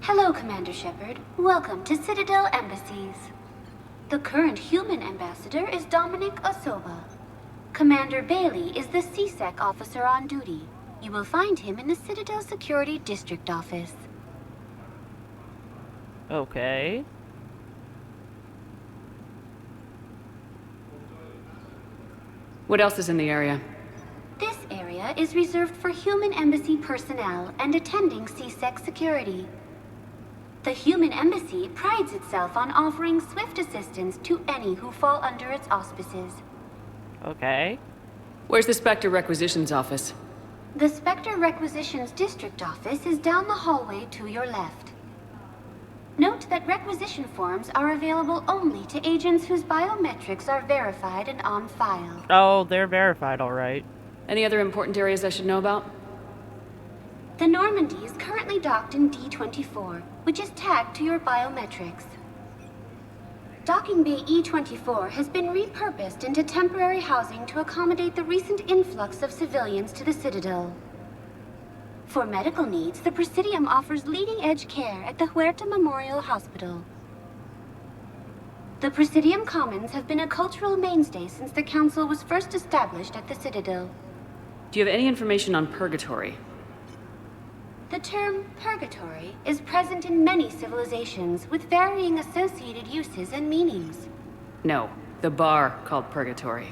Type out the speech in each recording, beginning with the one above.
Hello, Commander Shepard. Welcome to Citadel Embassies. The current human ambassador is Dominic Osoba. Commander Bailey is the CSEC officer on duty. You will find him in the Citadel Security District office. Okay. What else is in the area? This area is reserved for human embassy personnel and attending CSEC security. The human embassy prides itself on offering swift assistance to any who fall under its auspices. Okay. Where's the Spectre Requisitions office? The Spectre Requisitions District office is down the hallway to your left. Note that requisition forms are available only to agents whose biometrics are verified and on file. Oh, they're verified, all right. Any other important areas I should know about? The Normandy is currently docked in D-24, which is tagged to your biometrics. Docking Bay E-24 has been repurposed into temporary housing to accommodate the recent influx of civilians to the Citadel. For medical needs, the Presidium offers leading-edge care at the Huerta Memorial Hospital. The Presidium Commons have been a cultural mainstay since the Council was first established at the Citadel. Do you have any information on Purgatory? The term purgatory is present in many civilizations with varying associated uses and meanings. No, the bar called Purgatory.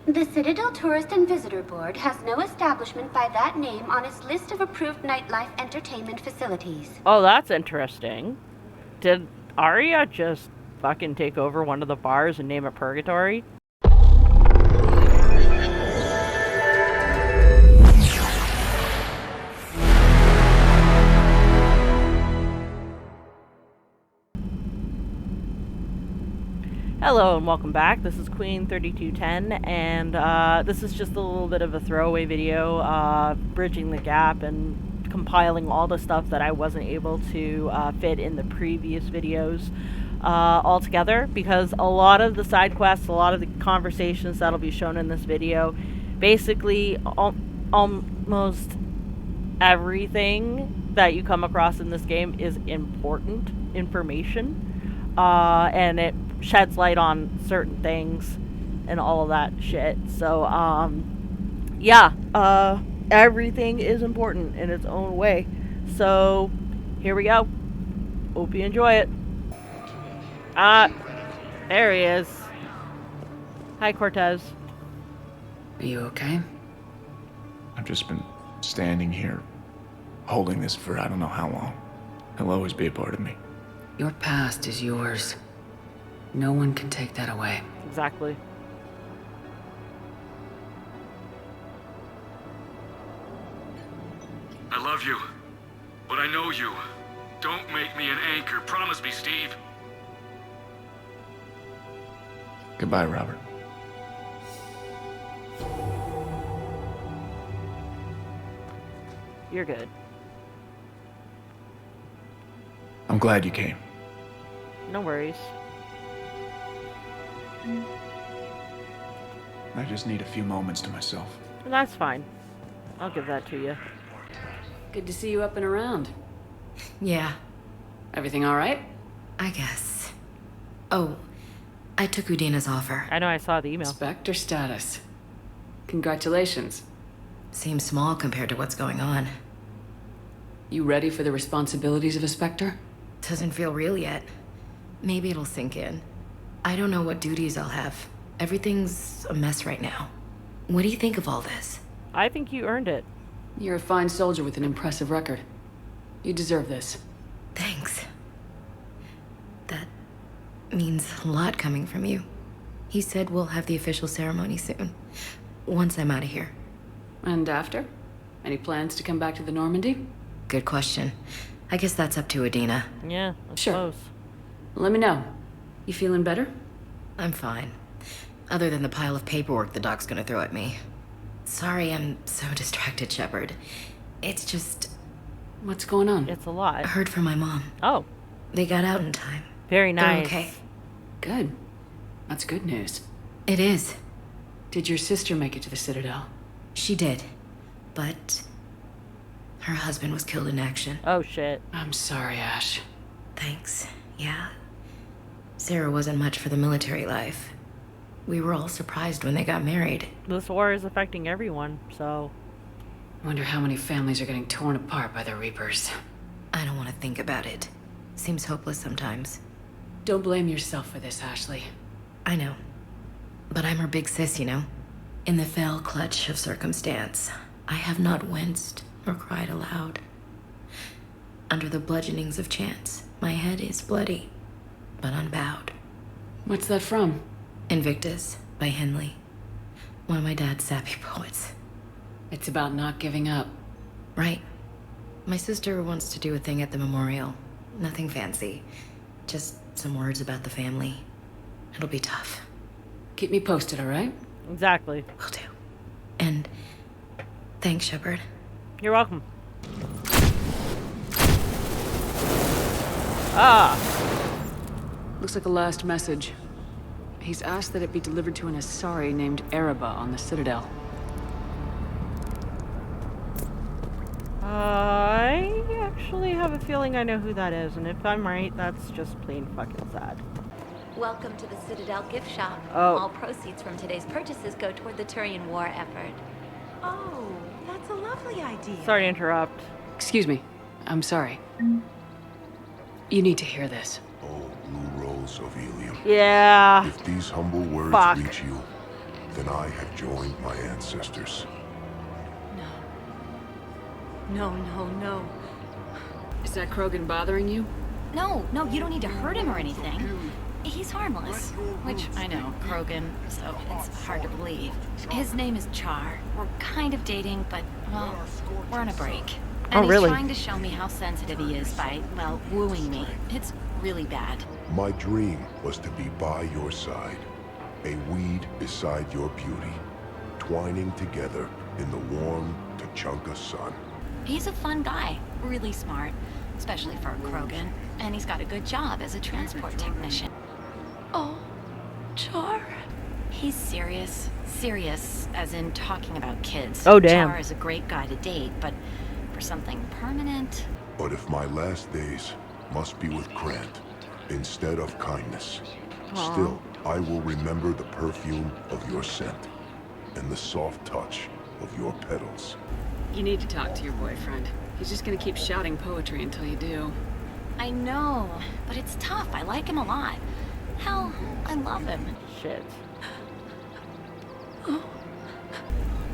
The Citadel Tourist and Visitor Board has no establishment by that name on its list of approved nightlife entertainment facilities. Oh, that's interesting. Did Arya just fucking take over one of the bars and name it Purgatory? Hello and welcome back. This is Queen3210 and this is just a little bit of a throwaway video bridging the gap and compiling all the stuff that I wasn't able to fit in the previous videos all together, because a lot of the side quests, a lot of the conversations that'll be shown in this video, basically almost everything that you come across in this game is important information. And it sheds light on certain things and all of that shit. So, yeah, everything is important in its own way. So, here we go. Hope you enjoy it. There he is. Hi, Cortez. Are you okay? I've just been standing here, holding this for I don't know how long. It'll always be a part of me. Your past is yours. No one can take that away. Exactly. I love you, but I know you. Don't make me an anchor. Promise me, Steve. Goodbye, Robert. You're good. I'm glad you came. No worries. I just need a few moments to myself. That's fine. I'll give that to you. Good to see you up and around. Yeah, Everything all right? I guess. Oh, I took Udina's offer. I know, I saw the email. Spectre status. Congratulations. Seems small compared to what's going on. You ready for the responsibilities of a Spectre? Doesn't feel real yet. Maybe it'll sink in. I don't know what duties I'll have. Everything's a mess right now. What do you think of all this? I think you earned it. You're a fine soldier with an impressive record. You deserve this. Thanks. That means a lot coming from you. He said we'll have the official ceremony soon, once I'm out of here. And after? Any plans to come back to the Normandy? Good question. I guess that's up to Udina. Yeah, I Sure. suppose. Let me know. You feeling better? I'm fine. Other than the pile of paperwork the doc's gonna throw at me. Sorry I'm so distracted, Shepard. It's just... What's going on? It's a I lot. heard from my mom. Oh, They got out in time. very They're nice. okay. Good. That's good news. It is. Did your sister make it to the Citadel? She did. But... Her husband was killed in action. Oh shit. I'm sorry, Ash. Thanks. Yeah. Sarah wasn't much for the military life. We were all surprised when they got married. This war is affecting everyone, so... Wonder how many families are getting torn apart by the Reapers. I don't want to think about it. Seems hopeless sometimes. Don't blame yourself for this, Ashley. I know. But I'm her big sis, you know? In the fell clutch of circumstance, I have not winced or cried aloud. Under the bludgeonings of chance, my head is bloody, but unbowed. What's that from? Invictus by Henley. One of my dad's sappy poets. It's about not giving up. Right. My sister wants to do a thing at the memorial. Nothing fancy. Just some words about the family. It'll be tough. Keep me posted, all right? Exactly. Will do. And thanks, Shepard. You're welcome. Ah! Looks like a last message. He's asked that it be delivered to an Asari named Ereba on the Citadel. I actually have a feeling I know who that is, and if I'm right, that's just plain fucking sad. Welcome to the Citadel gift shop. Oh. All proceeds from today's purchases go toward the Turian war effort. Oh, that's a lovely idea. Sorry to interrupt. Excuse me. I'm sorry. You need to hear this. Oh, blue rose of helium. Yeah. If these humble words Fuck. reach you, then I have joined my ancestors. No, no, no. Is that Krogan bothering you? No, you don't need to hurt him or anything. He's harmless. Which, I know, Krogan, so it's hard to believe. His name is Char. We're kind of dating, but, well, we're on a break. And really? he's trying to show me how sensitive he is by, well, wooing me. It's really bad. My dream was to be by your side, a weed beside your beauty, twining together in the warm Tachanka sun. He's a fun guy, really smart, especially for a Krogan. And he's got a good job as a transport technician. Oh, Char? He's serious. Serious, as in talking about kids. Oh, damn. Char is a great guy to date, but for something permanent... But if my last days must be with Grant instead of kindness, still I will remember the perfume of your scent and the soft touch of your petals. You need to talk to your boyfriend. He's just gonna keep shouting poetry until you do. I know, but it's tough. I like him a lot. Hell, I love him. Shit.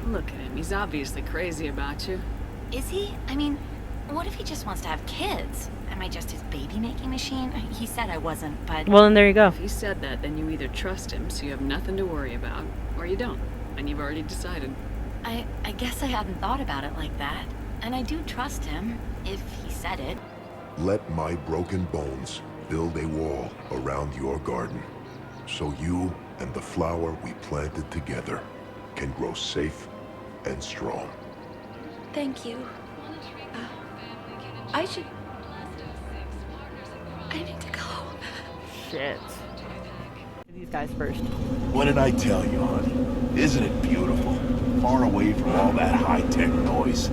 Look at him. He's obviously crazy about you. Is he? I mean, what if he just wants to have kids? Am I just his baby-making machine? He said I wasn't, but... Well, then there you go. If he said that, then you either trust him so you have nothing to worry about, or you don't, and you've already decided. I guess I hadn't thought about it like that. And I do trust him, if he said it. Let my broken bones build a wall around your garden, so you and the flower we planted together can grow safe and strong. Thank you. I need to go. Shit. These guys first. What did I tell you, honey? Isn't it beautiful? Far away from all that high-tech noise.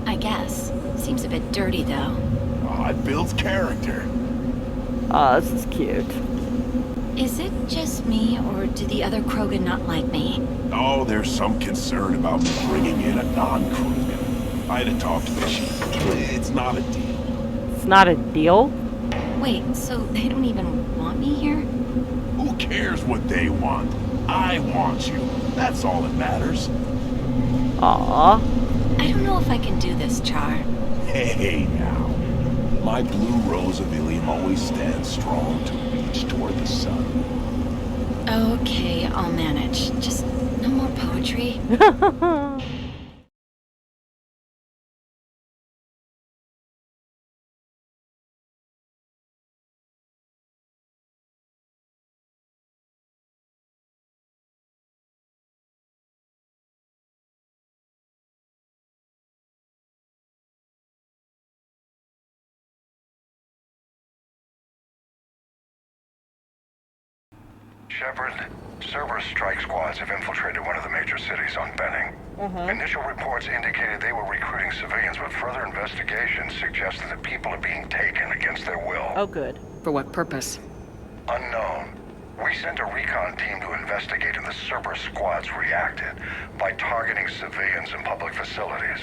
I guess. Seems a bit dirty, though. Oh, it builds character. Oh, this is cute. Is it just me, or do the other Krogan not like me? Oh, there's some concern about me bringing in a non-Krogan. I had to talk to the chief. It's not a deal. It's not a deal? Wait, so they don't even want me here? Who cares what they want? I want you. That's all that matters. Aww. I don't know if I can do this, Char. Hey, now. My blue rose of ilium always stands strong to reach toward the sun. Okay, I'll manage. Just no more poetry. Shepard, Cerberus strike squads have infiltrated one of the major cities on Benning. Initial reports indicated they were recruiting civilians, but further investigation suggests that people are being taken against their will. Oh, good. For what purpose? Unknown. We sent a recon team to investigate, and the Cerberus squads reacted by targeting civilians in public facilities.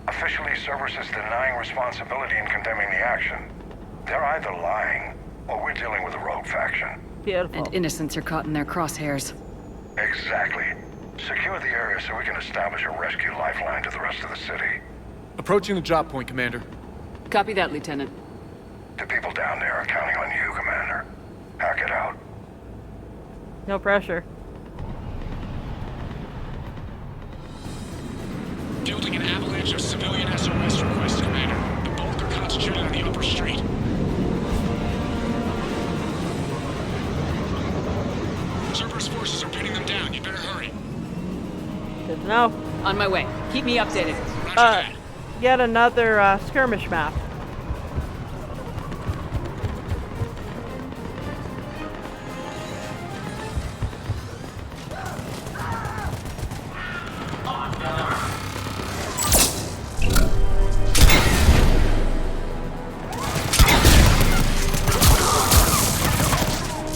Officially, Cerberus is denying responsibility and condemning the action. They're either lying, or we're dealing with a rogue faction. Beautiful. And innocents are caught in their crosshairs. Exactly. Secure the area so we can establish a rescue lifeline to the rest of the city. Approaching the drop point, Commander. Copy that, Lieutenant. The people down there are counting on you, Commander. Hack it out. No pressure. Fielding an avalanche of civilian SOS requests, Commander. The bulk are concentrated on the upper street. Cerberus forces are pinning them down. You better hurry. Good to know. On my way. Keep me updated. Roger that. Yet another skirmish map.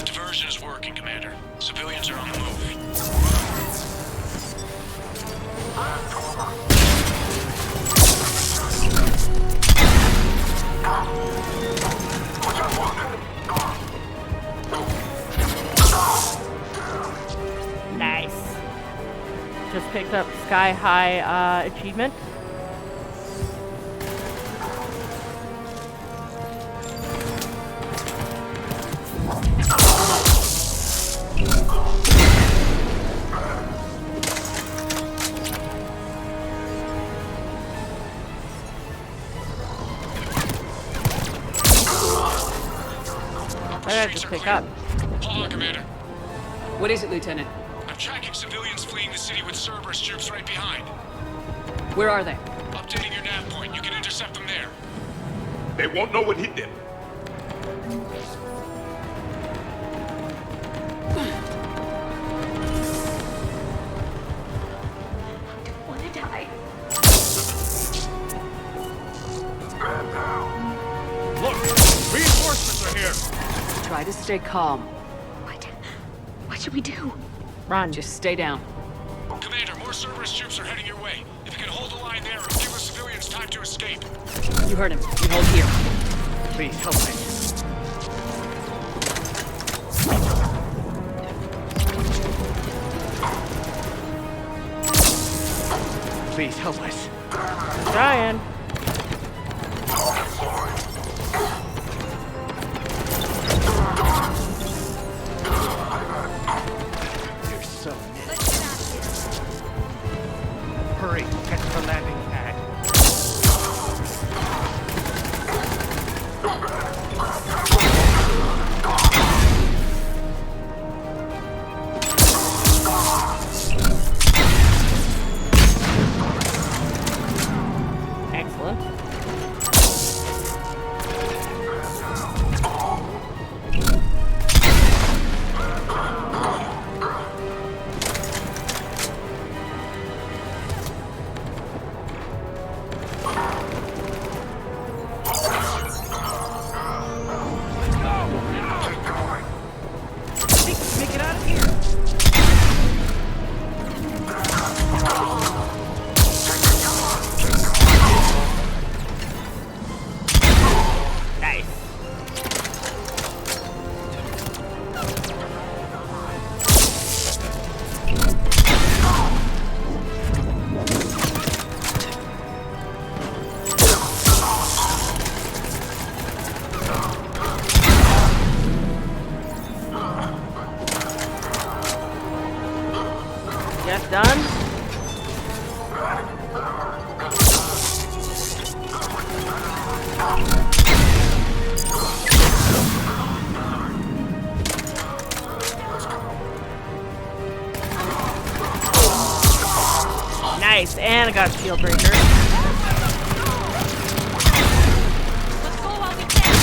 Diversion is working, Commander. Civilians are on the move. Nice. Just picked up Sky High achievement. I got to pick up. Hold on, Commander. What is it, Lieutenant? I'm tracking civilians fleeing the city with Cerberus troops right behind. Where are they? Updating your nav point. You can intercept them there. They won't know what hit them. I want to die. Look! Reinforcements are here! Try to stay calm. What should we do? Run. Just stay down. Commander, more Cerberus troops are heading your way. If you can hold the line there, it'll give the civilians time to escape. You heard him. We hold here. Please, help me. Please, help us. Trying. You're so neat. Hurry, catch the landing pad. Excellent. Make it out of here. Nice. Yes, done. Nice, and I got a shield breaker. Let's go while we can.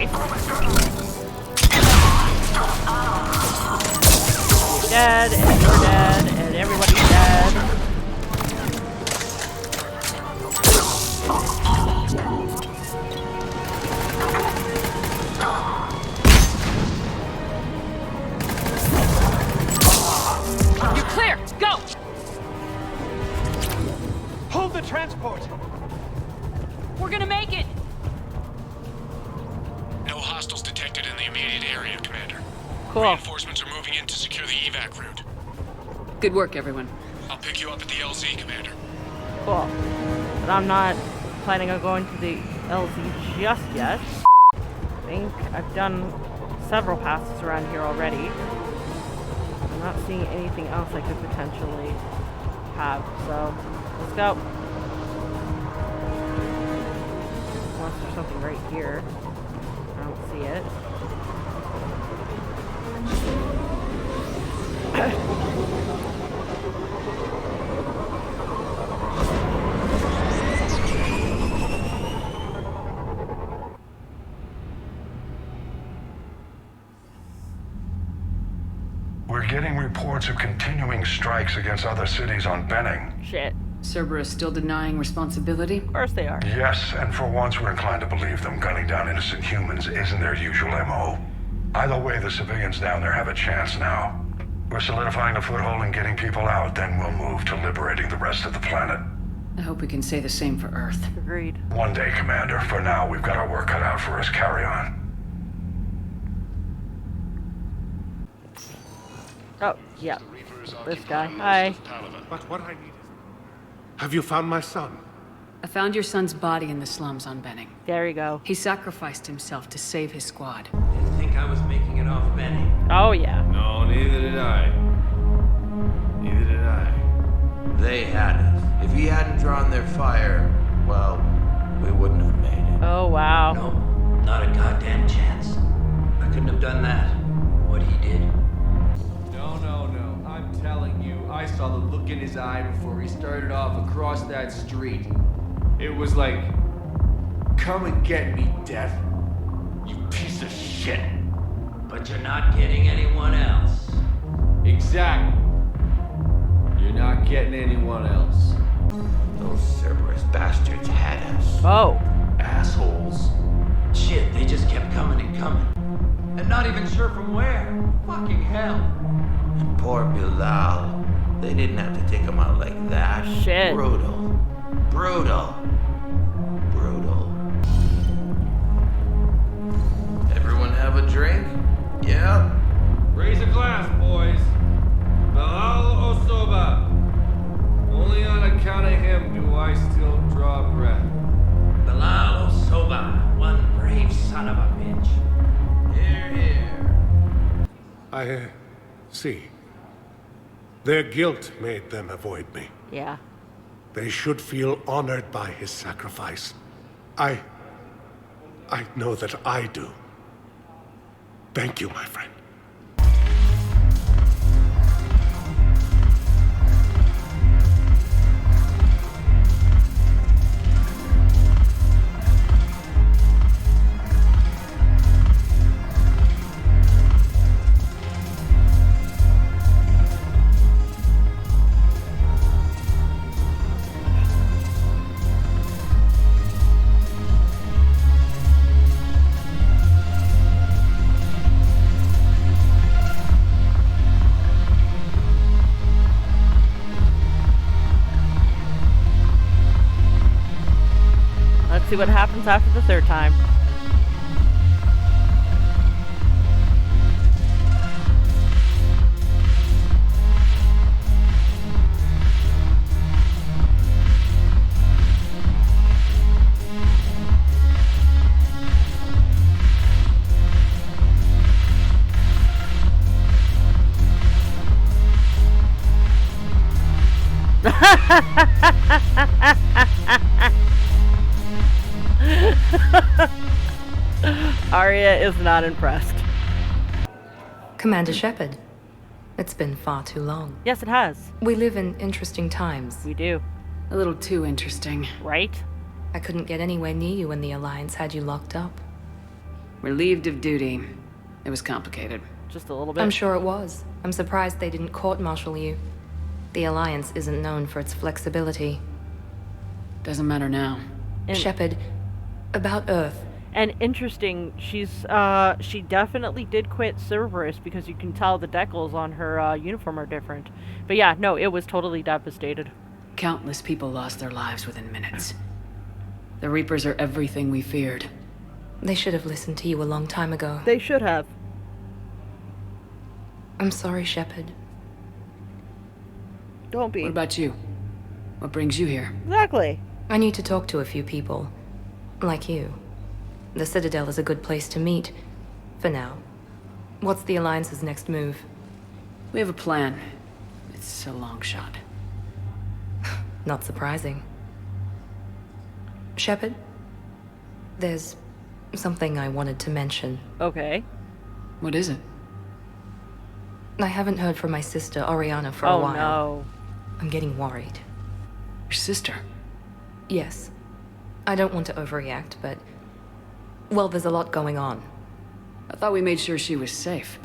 Nice. You're dead, and you're dead, and everybody's dead. You're clear! Go! Hold the transport! We're gonna make it! No hostiles detected in the immediate area, Commander. Cool. Reinforcements are moving in to secure the evac route. Good work, everyone. I'll pick you up at the LZ, Commander. Cool. But I'm not planning on going to the LZ just yet. I think I've done several passes around here already. I'm not seeing anything else I could potentially have, so let's go. Unless there's something right here. I don't see it. We're getting reports of continuing strikes against other cities on Benning. Shit. Cerberus still denying responsibility? Of course they are. Yes, and for once we're inclined to believe them. Gunning down innocent humans isn't their usual MO. Either way, the civilians down there have a chance now. We're solidifying a foothold and getting people out, then we'll move to liberating the rest of the planet. I hope we can say the same for Earth. Agreed. One day, Commander. For now, we've got our work cut out for us. Carry on. Oh, yeah. This guy. Hi. But what I need is... Have you found my son? I found your son's body in the slums on Benning. There you go. He sacrificed himself to save his squad. Didn't think I was making it off Benning. Oh, yeah. No, neither did I. Neither did I. They had us. If he hadn't drawn their fire, well, we wouldn't have made it. Oh, wow. No, not a goddamn chance. I couldn't have done that. What he did. No. I'm telling you, I saw the look in his eye before he started off across that street. It was like, come and get me, Death. You piece of shit. But you're not getting anyone else. Exactly. You're not getting anyone else. Those Cerberus bastards had us. Oh. Assholes. Shit, they just kept coming and coming. And not even sure from where. Fucking hell. And poor Bilal. They didn't have to take him out like that. Shit. Brutal. Everyone have a drink? Yeah? Raise a glass, boys. Bilal Osoba. Only on account of him do I still draw breath. Bilal Osoba, one brave son of a bitch. Here. I see. Their guilt made them avoid me. Yeah. They should feel honored by his sacrifice. I know that I do. Thank you, my friend. Let's see what happens after the third time. Arya is not impressed. Commander Shepard, it's been far too long. Yes, it has. We live in interesting times. We do. A little too interesting. Right? I couldn't get anywhere near you when the Alliance had you locked up. Relieved of duty. It was complicated. Just a little bit. I'm sure it was. I'm surprised they didn't court-martial you. The Alliance isn't known for its flexibility. Doesn't matter now. Shepard, about Earth. And interesting, she definitely did quit Cerberus because you can tell the decals on her uniform are different. But yeah, no, it was totally devastated. Countless people lost their lives within minutes. The Reapers are everything we feared. They should have listened to you a long time ago. They should have. I'm sorry, Shepard. Don't be. What about you? What brings you here? Exactly. I need to talk to a few people. Like you. The Citadel is a good place to meet. For now. What's the Alliance's next move? We have a plan. It's a long shot. Not surprising. Shepard? There's something I wanted to mention. Okay. What is it? I haven't heard from my sister, Oriana, for a while. Oh, no. I'm getting worried. Your sister? Yes. I don't want to overreact, but... well, there's a lot going on. I thought we made sure she was safe.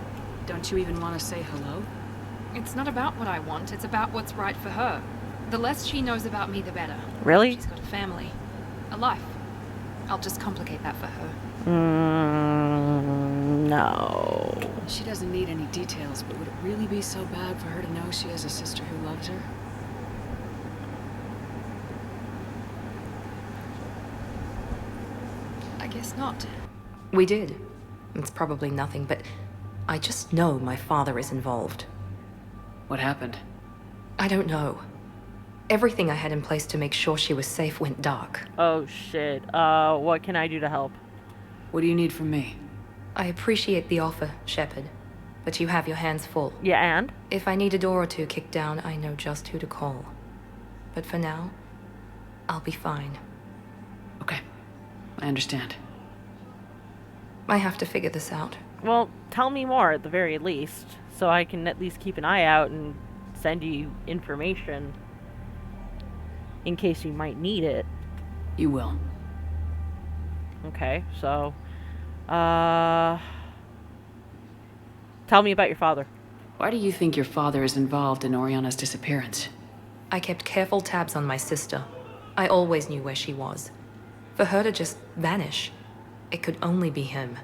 Don't you even want to say hello? It's not about what I want, it's about what's right for her. The less she knows about me, the better. Really? She's got a family. A life. I'll just complicate that for her. No. She doesn't need any details, but would it really be so bad for her to know she has a sister who loves her? I guess not. We did. It's probably nothing, but I just know my father is involved. What happened? I don't know. Everything I had in place to make sure she was safe went dark. Oh, shit. What can I do to help? What do you need from me? I appreciate the offer, Shepard, but you have your hands full. Yeah, and? If I need a door or two kicked down, I know just who to call. But for now, I'll be fine. Okay. I understand. I have to figure this out. Well, tell me more at the very least, so I can at least keep an eye out and send you information in case you might need it. You will. Okay, so, tell me about your father. Why do you think your father is involved in Oriana's disappearance? I kept careful tabs on my sister. I always knew where she was. For her to just vanish, it could only be him.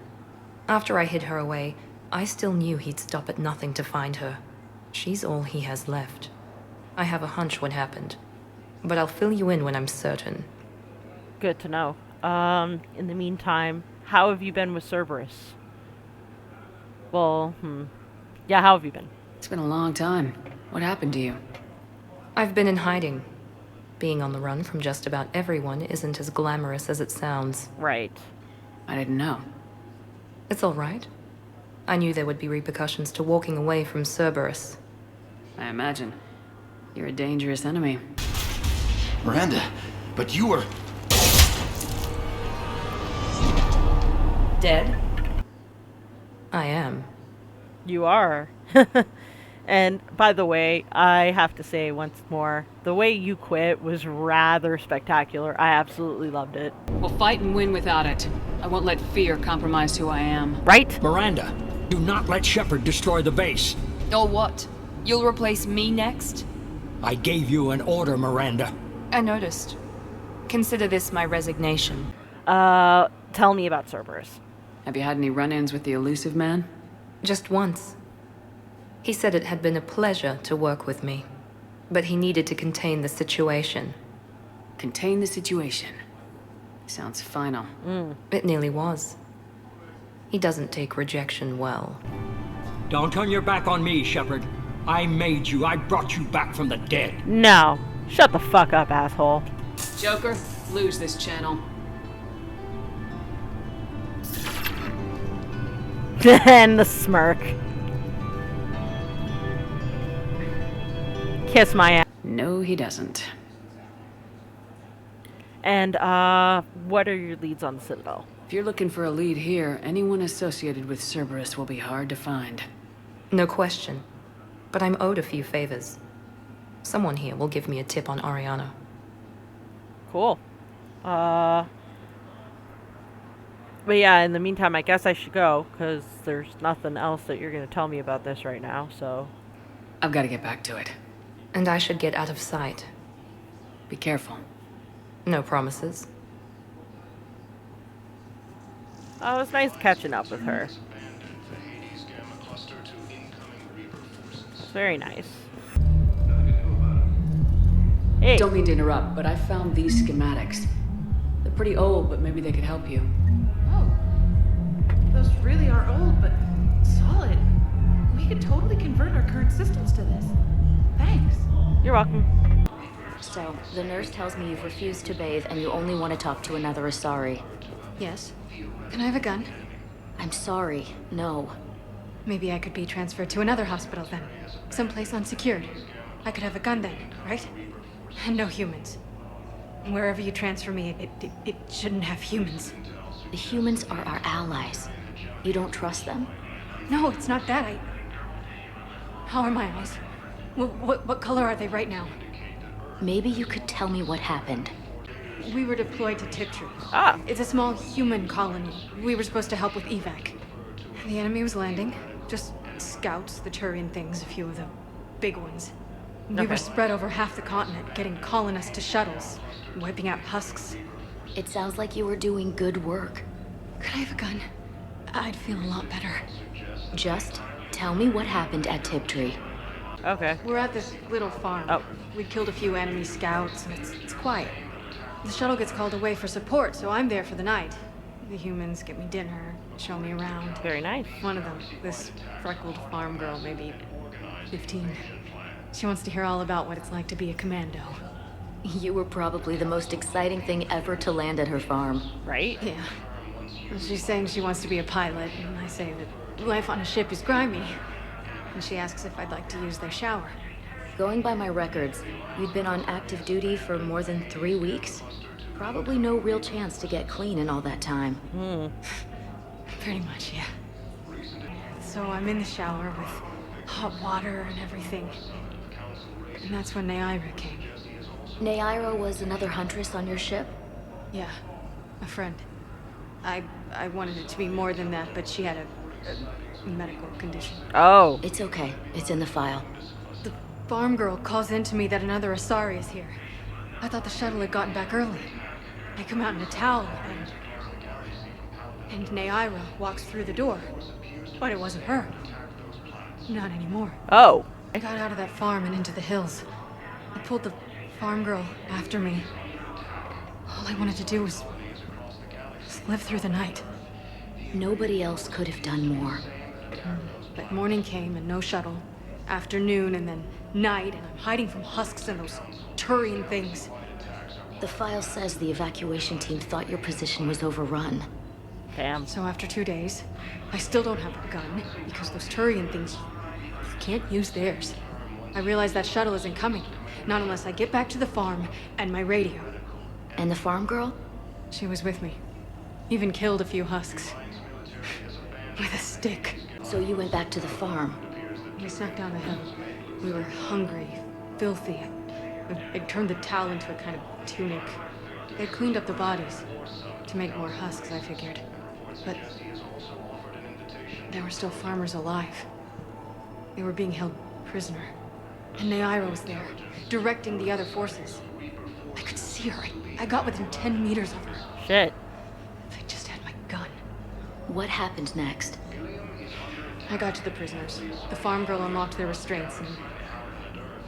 After I hid her away, I still knew he'd stop at nothing to find her. She's all he has left. I have a hunch what happened, but I'll fill you in when I'm certain. Good to know. In the meantime, how have you been with Cerberus? Well, yeah, how have you been? It's been a long time. What happened to you? I've been in hiding. Being on the run from just about everyone isn't as glamorous as it sounds. Right. I didn't know. It's all right. I knew there would be repercussions to walking away from Cerberus. I imagine. You're a dangerous enemy. Miranda, but you were... Dead? I am. You are. And, by the way, I have to say once more, the way you quit was rather spectacular. I absolutely loved it. We'll fight and win without it. I won't let fear compromise who I am. Right? Miranda, do not let Shepard destroy the base. Or what? You'll replace me next? I gave you an order, Miranda. I noticed. Consider this my resignation. Tell me about Cerberus. Have you had any run-ins with the elusive man? Just once. He said it had been a pleasure to work with me, but he needed to contain the situation. Contain the situation. Sounds final. It nearly was. He doesn't take rejection well. Don't turn your back on me, Shepard. I made you. I brought you back from the dead. No. Shut the fuck up, asshole. Joker, lose this channel. And the smirk. Kiss my ass. No, he doesn't. And, what are your leads on the Citadel? If you're looking for a lead here, anyone associated with Cerberus will be hard to find. No question. But I'm owed a few favors. Someone here will give me a tip on Oriana. Cool. But yeah, in the meantime, I guess I should go, because there's nothing else that you're going to tell me about this right now, so... I've got to get back to it. And I should get out of sight. Be careful. No promises. Oh, it was nice catching up with her. It's very nice. Hey. Don't mean to interrupt, but I found these schematics. They're pretty old, but maybe they could help you. Oh. Those really are old, but solid. We could totally convert our current systems to this. Thanks. You're welcome. So, the nurse tells me you've refused to bathe and you only want to talk to another Asari. Yes. Can I have a gun? I'm sorry, no. Maybe I could be transferred to another hospital then. Someplace unsecured. I could have a gun then, right? And no humans. Wherever you transfer me, it shouldn't have humans. The humans are our allies. You don't trust them? No, it's not that. How are my eyes? What color are they right now? Maybe you could tell me what happened. We were deployed to Tiptree. Ah. It's a small human colony. We were supposed to help with evac. The enemy was landing. Just scouts, the Turian things, a few of the big ones. We were spread over half the continent, getting colonists to shuttles, wiping out husks. It sounds like you were doing good work. Could I have a gun? I'd feel a lot better. Just tell me what happened at Tiptree. Okay. We're at this little farm. Oh. We killed a few enemy scouts, and it's quiet. The shuttle gets called away for support, so I'm there for the night. The humans get me dinner, show me around. Very nice. One of them, this freckled farm girl, maybe 15. She wants to hear all about what it's like to be a commando. You were probably the most exciting thing ever to land at her farm. Right? Yeah. She's saying she wants to be a pilot, and I say that life on a ship is grimy. And she asks if I'd like to use their shower. Going by my records, you'd been on active duty for more than 3 weeks. Probably no real chance to get clean in all that time. Pretty much, yeah. So I'm in the shower with hot water and everything. And that's when Naira came. Naira was another Huntress on your ship? Yeah, a friend. I wanted it to be more than that, but she had a medical condition. Oh. It's okay. It's in the file. The farm girl calls in to me that another Asari is here. I thought the shuttle had gotten back early. I come out in a towel, and Naira walks through the door. But it wasn't her. Not anymore. Oh. I got out of that farm and into the hills. I pulled the farm girl after me. All I wanted to do was live through the night. Nobody else could have done more. But morning came and no shuttle. Afternoon and then night, and I'm hiding from husks and those Turian things. The file says the evacuation team thought your position was overrun. Damn. So after 2 days, I still don't have a gun, because those Turian things, you can't use theirs. I realize that shuttle isn't coming, not unless I get back to the farm and my radio. And the farm girl? She was with me. Even killed a few husks. With a stick. So you went back to the farm? We snuck down the hill. We were hungry, filthy. I'd turned the towel into a kind of tunic. They'd cleaned up the bodies. To make more husks, I figured. But there were still farmers alive. They were being held prisoner. And Naira was there, directing the other forces. I could see her. I got within 10 meters of her. Shit. If I just had my gun. What happened next? I got to the prisoners. The farm girl unlocked their restraints, and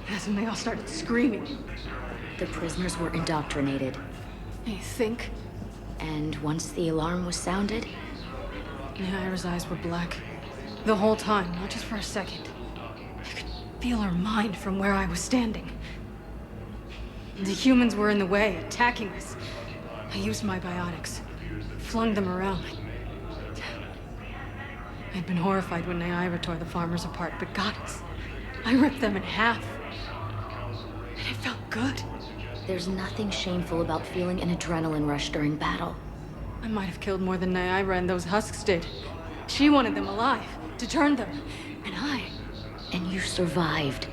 that's when they all started screaming. The prisoners were indoctrinated. You think? And once the alarm was sounded? Naira's eyes were black. The whole time, not just for a second. I could feel her mind from where I was standing. The humans were in the way, attacking us. I used my biotics. Flung them around. I'd been horrified when Naira tore the farmers apart, but goddess, I ripped them in half. And it felt good. There's nothing shameful about feeling an adrenaline rush during battle. I might have killed more than Naira and those husks did. She wanted them alive, to turn them, and I... And you survived.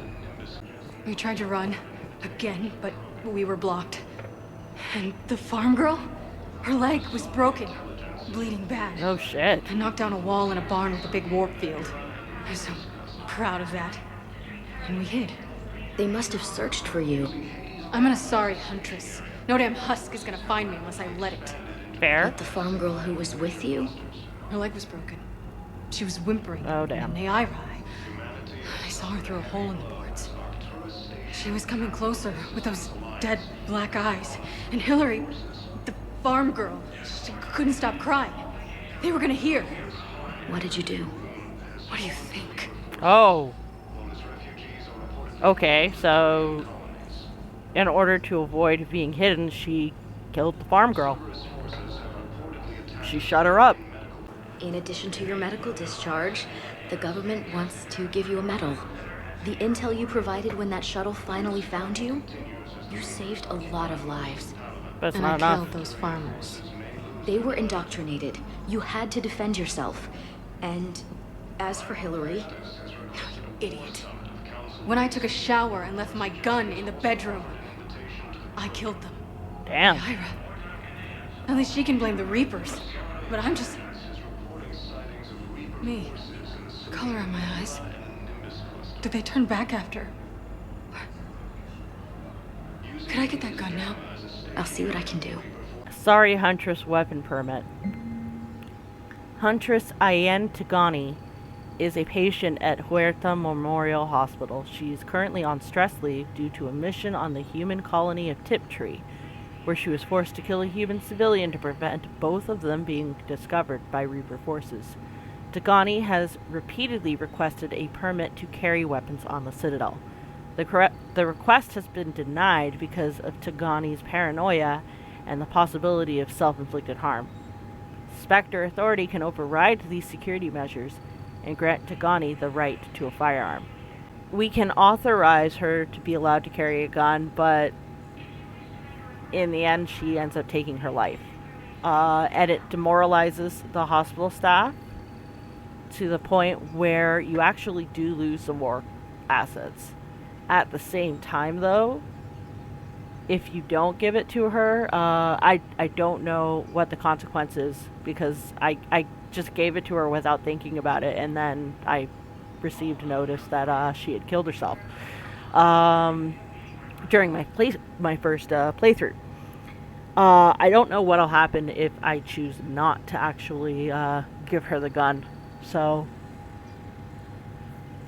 We tried to run, again, but we were blocked. And the farm girl? Her leg was broken. bleeding bad. Oh shit. I knocked down a wall in a barn with a big warp field. I was so proud of that. And we hid. They must have searched for you. I'm an Asari Huntress. No damn husk is gonna find me unless I let it. Fair. But the farm girl who was with you? Her leg was broken. She was whimpering. Oh, damn. And I saw her through a hole in the boards. She was coming closer with those dead black eyes. And Hillary, the farm girl, she couldn't stop crying. They were gonna hear. What did you do? What do you think? Oh. Okay, so in order to avoid being hidden, she killed the farm girl. She shut her up. In addition to your medical discharge, the government wants to give you a medal. The intel you provided when that shuttle finally found you, you saved a lot of lives. But it's and not I enough. killed those farmers. They were indoctrinated. You had to defend yourself. And as for Hillary... You idiot. When I took a shower and left my gun in the bedroom, I killed them. Damn. Ira. At least she can blame the Reapers. But I'm just... me. Color in my eyes. Did they turn back after? Could I get that gun now? I'll see what I can do. Asari Huntress weapon permit. Huntress Ayen Tagani is a patient at Huerta Memorial Hospital. She is currently on stress leave due to a mission on the human colony of Tiptree, where she was forced to kill a human civilian to prevent both of them being discovered by Reaper forces. Tagani has repeatedly requested a permit to carry weapons on the Citadel. The request has been denied because of Tagani's paranoia and the possibility of self-inflicted harm. Spectre Authority can override these security measures and grant Tagani the right to a firearm. We can authorize her to be allowed to carry a gun, but in the end she ends up taking her life. And it demoralizes the hospital staff to the point where you actually do lose some more assets. At the same time, though, if you don't give it to her, I don't know what the consequence is, because I just gave it to her without thinking about it, and then I received notice that she had killed herself during my first playthrough. I don't know what'll happen if I choose not to actually give her the gun. So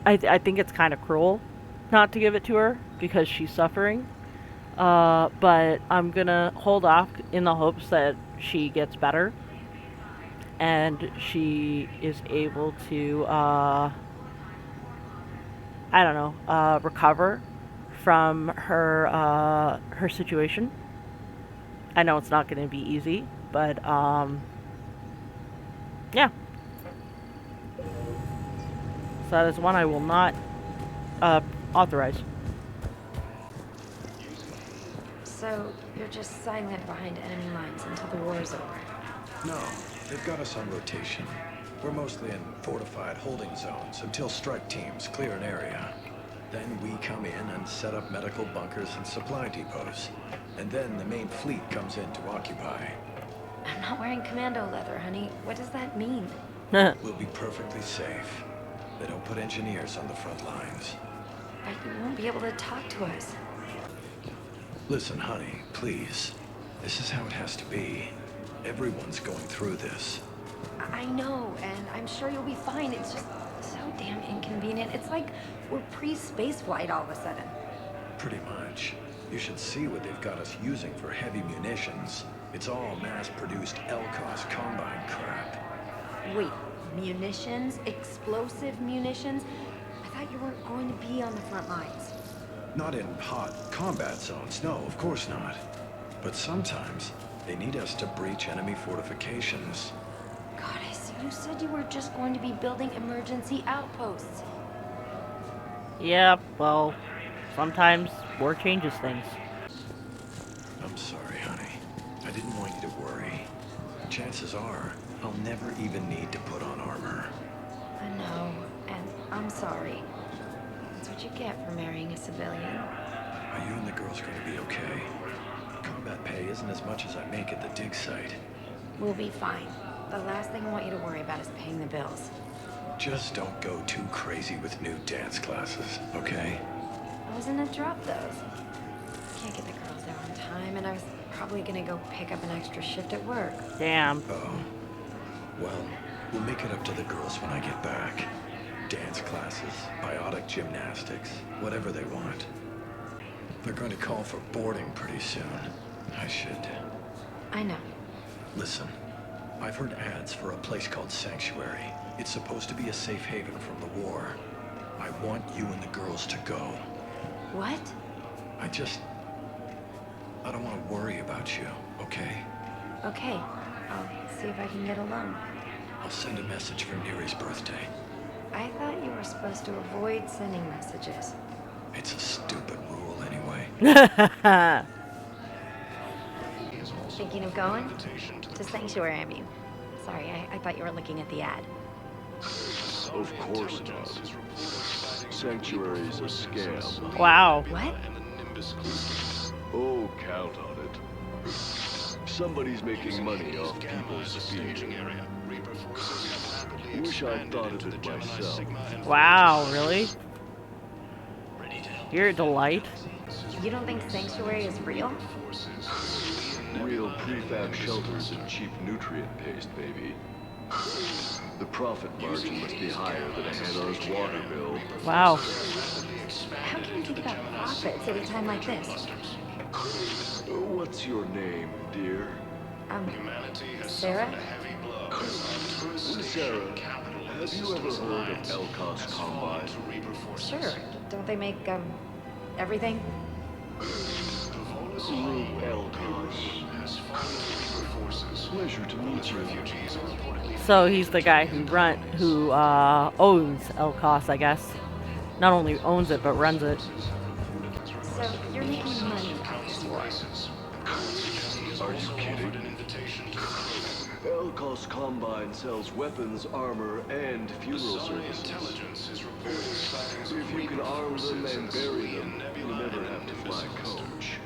I think it's kind of cruel not to give it to her because she's suffering. But I'm gonna hold off in the hopes that she gets better and she is able to recover from her her situation. I know it's not going to be easy, but yeah. So that is one I will not authorize. So you're just silent behind enemy lines until the war is over? No, they've got us on rotation. We're mostly in fortified holding zones until strike teams clear an area. Then we come in and set up medical bunkers and supply depots. And then the main fleet comes in to occupy. I'm not wearing commando leather, honey. What does that mean? We'll be perfectly safe. They don't put engineers on the front lines. But you won't be able to talk to us. Listen, honey, please. This is how it has to be. Everyone's going through this. I know, and I'm sure you'll be fine. It's just so damn inconvenient. It's like we're pre-space flight all of a sudden. Pretty much. You should see what they've got us using for heavy munitions. It's all mass-produced LCOS Combine crap. Wait, munitions? Explosive munitions? I thought you weren't going to be on the front lines. Not in hot combat zones, no, of course not. But sometimes, they need us to breach enemy fortifications. Goddess, you said you were just going to be building emergency outposts. Yeah, well, sometimes war changes things. I'm sorry, honey. I didn't want you to worry. Chances are, I'll never even need to put on armor. I know, and I'm sorry. That's what you get for marrying a civilian. Are you and the girls going to be okay? Combat pay isn't as much as I make at the dig site. We'll be fine. The last thing I want you to worry about is paying the bills. Just don't go too crazy with new dance classes, okay? I was in a drop those. Can't get the girls there on time, and I was probably gonna go pick up an extra shift at work. Damn. Oh. Well, we'll make it up to the girls when I get back. Dance classes, biotic gymnastics, whatever they want. They're going to call for boarding pretty soon. I should... I know. Listen, I've heard ads for a place called Sanctuary. It's supposed to be a safe haven from the war. I want you and the girls to go. What? I don't want to worry about you, okay? Okay. I'll see if I can get alone. I'll send a message for Neri's birthday. I thought you were supposed to avoid sending messages. It's a stupid rule anyway. Thinking of going? To Sanctuary, I mean. Sorry, I thought you were looking at the ad. Of course not. Sanctuary's a scam. Wow. What? Oh, count on it. Somebody's making money off people's fear. Wish I thought of it myself. Wow, really? You're a delight. You don't think Sanctuary is real? Real prefab shelters and cheap nutrient paste, baby. The profit margin must be higher than a Hannah's water bill. Wow. How can you think about profits at a time like this? What's your name, dear? Sarah? Sarah, have you ever heard of Elkos Combine? Sure. Don't they make, everything? Elkos. Pleasure to meet you. So he's the guy who owns Elkos, I guess. Not only owns it, but runs it. So you're making money off this war. Are you kidding? Elkos Combine sells weapons, armor, and funeral services. If you can arm them and bury them, you'll never have to fly coach.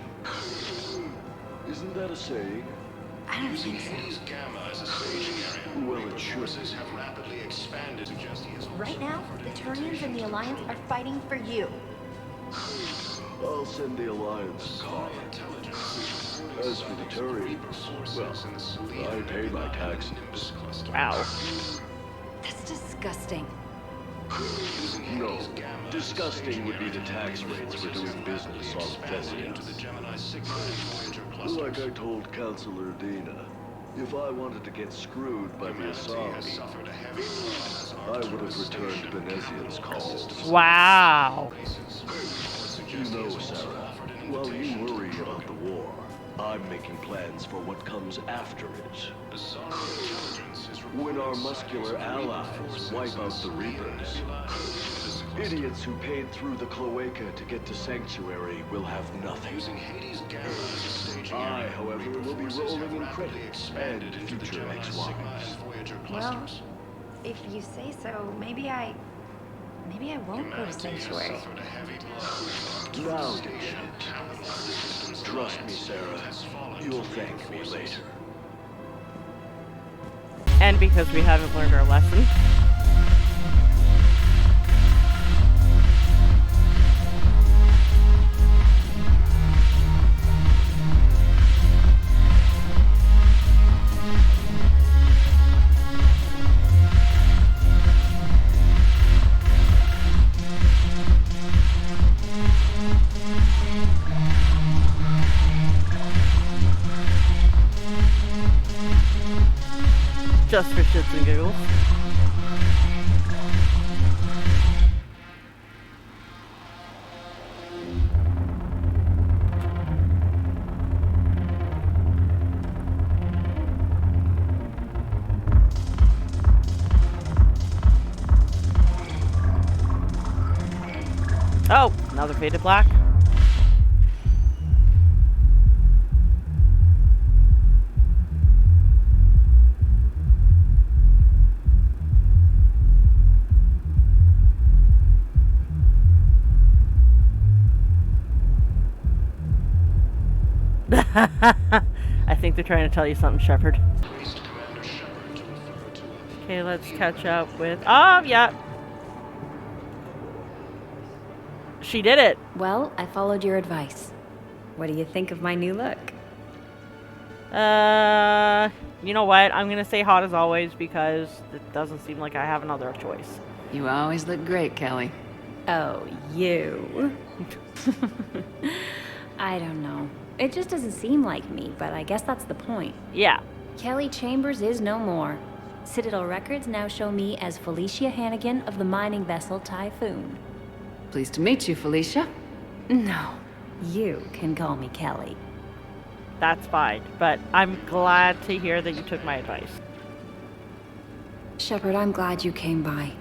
Isn't that a saying? I don't think so. Well, it should. Right now, the Turians and the Alliance are fighting for you. I'll send the Alliance a car. As for the Turians, well, I pay my taxes. Wow. That's disgusting. No, disgusting would be the tax rates for doing business on Prothean. Like I told Counselor Dina, if I wanted to get screwed by the Asari, I would have returned Benezian's calls. Wow. You know, Sarah, while you worry about the war, I'm making plans for what comes after it. When our muscular allies wipe out the Reapers, idiots who paid through the cloaca to get to Sanctuary will have nothing. I, however, will be rolling in credits and future ex-wives. Well, if you say so, maybe I won't go to Sanctuary. Now you shan't. Trust me, Sarah. You'll thank me later. And because we haven't learned our lesson. Just for shits and giggles. Oh, another faded black. I think they're trying to tell you something, Shepard. Okay, let's catch up with... Oh, yeah. She did it. Well, I followed your advice. What do you think of my new look? You know what? I'm gonna say hot as always because it doesn't seem like I have another choice. You always look great, Kelly. Oh, you. I don't know. It just doesn't seem like me, but I guess that's the point. Yeah. Kelly Chambers is no more. Citadel records now show me as Felicia Hannigan of the mining vessel Typhoon. Pleased to meet you, Felicia. No, you can call me Kelly. That's fine, but I'm glad to hear that you took my advice. Shepard, I'm glad you came by.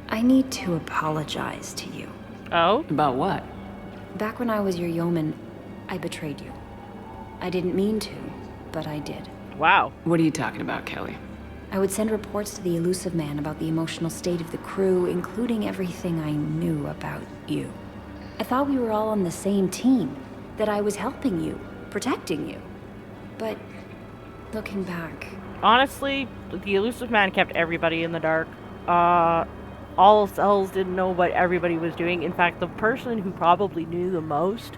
I need to apologize to you. Oh? About what? Back when I was your yeoman, I betrayed you. I didn't mean to, but I did. Wow. What are you talking about, Kelly? I would send reports to the Elusive Man about the emotional state of the crew, including everything I knew about you. I thought we were all on the same team, that I was helping you, protecting you. But, looking back... Honestly, the Elusive Man kept everybody in the dark. All cells didn't know what everybody was doing. In fact, the person who probably knew the most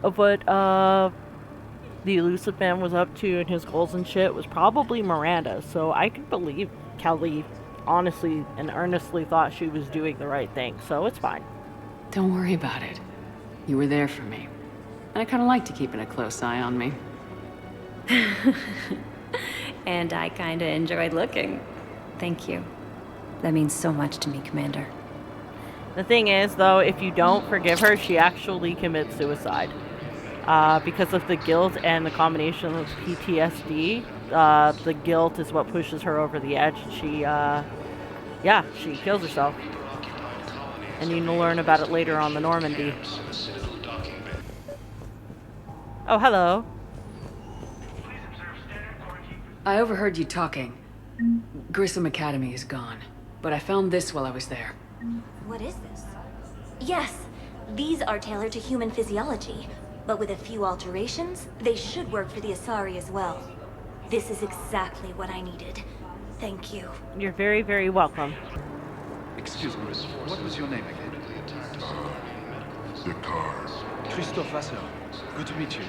of what, the Elusive Man was up to and his goals and shit was probably Miranda. So I can believe Kelly honestly and earnestly thought she was doing the right thing. So it's fine. Don't worry about it. You were there for me. And I kind of liked you keeping a close eye on me. And I kind of enjoyed looking. Thank you. That means so much to me, Commander. The thing is, though, if you don't forgive her, she actually commits suicide. Because of the guilt and the combination of PTSD, the guilt is what pushes her over the edge. She kills herself. And you can learn about it later on the Normandy. Oh, hello. I overheard you talking. Grissom Academy is gone, but I found this while I was there. What is this? Yes, these are tailored to human physiology, but with a few alterations, they should work for the Asari as well. This is exactly what I needed. Thank you. You're very, very welcome. Excuse me, what was your name again? Discharged. Christophe Vasseur. Good to meet you.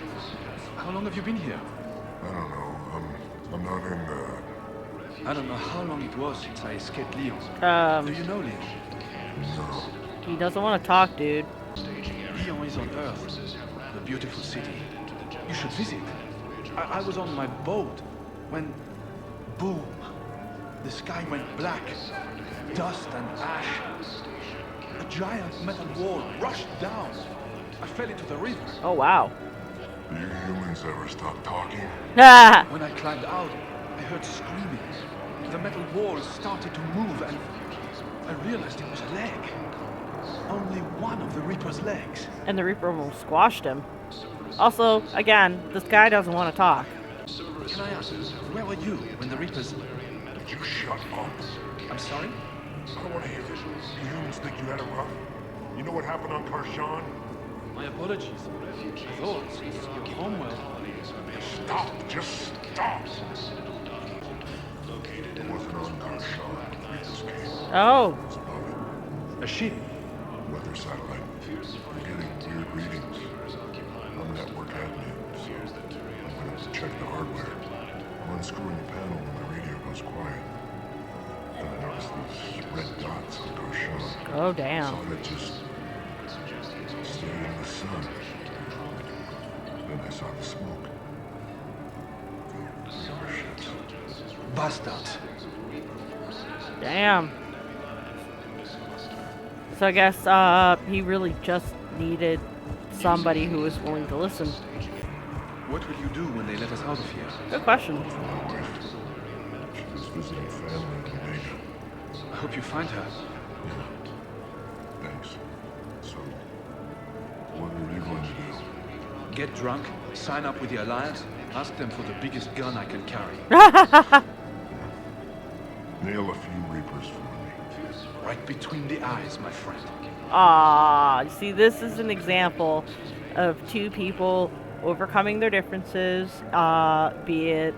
How long have you been here? I don't know. I'm not in the... I don't know how long it was since I escaped Lyon. Do you know Lyon? No. He doesn't want to talk, dude. Lyon is on Earth. The beautiful city. You should visit. I was on my boat when... boom. The sky went black. Dust and ash. A giant metal wall rushed down. I fell into the river. Oh, wow. Do you humans ever stop talking? When I climbed out, I heard screaming. The metal wall started to move and I realized it was a leg. Only one of the Reaper's legs. And the Reaper almost squashed him. Also, again, this guy doesn't want to talk. Can I ask, where were you when the Reapers... You shut up. I'm sorry? I don't want to hear it. You humans think you had it rough? You know what happened on Karshan? My apologies. I thought your homeworld... Stop! Just stop! It wasn't on Karshan. Reapers came. Oh. It was above it. A ship? Weather satellite. We're getting weird readings. I'm network admin, so I'm gonna have to check the hardware. I'm unscrewing the panel when the radio goes quiet. Then I noticed these red dots on Karshan. Oh, damn. So I just stayed in the sun. Then I saw the smoke. The river ships. Bastards. Damn. So I guess he really just needed somebody who was willing to listen. What will you do when they let us out of here? Good question. My wife. She was visiting family in Omega. I hope you find her. Yeah. Thanks. So, what are you going to do? Get drunk, sign up with the Alliance, ask them for the biggest gun I can carry. Nail a few Reapers for me. Right between the eyes, my friend. Ah, you see, this is an example of two people overcoming their differences, be it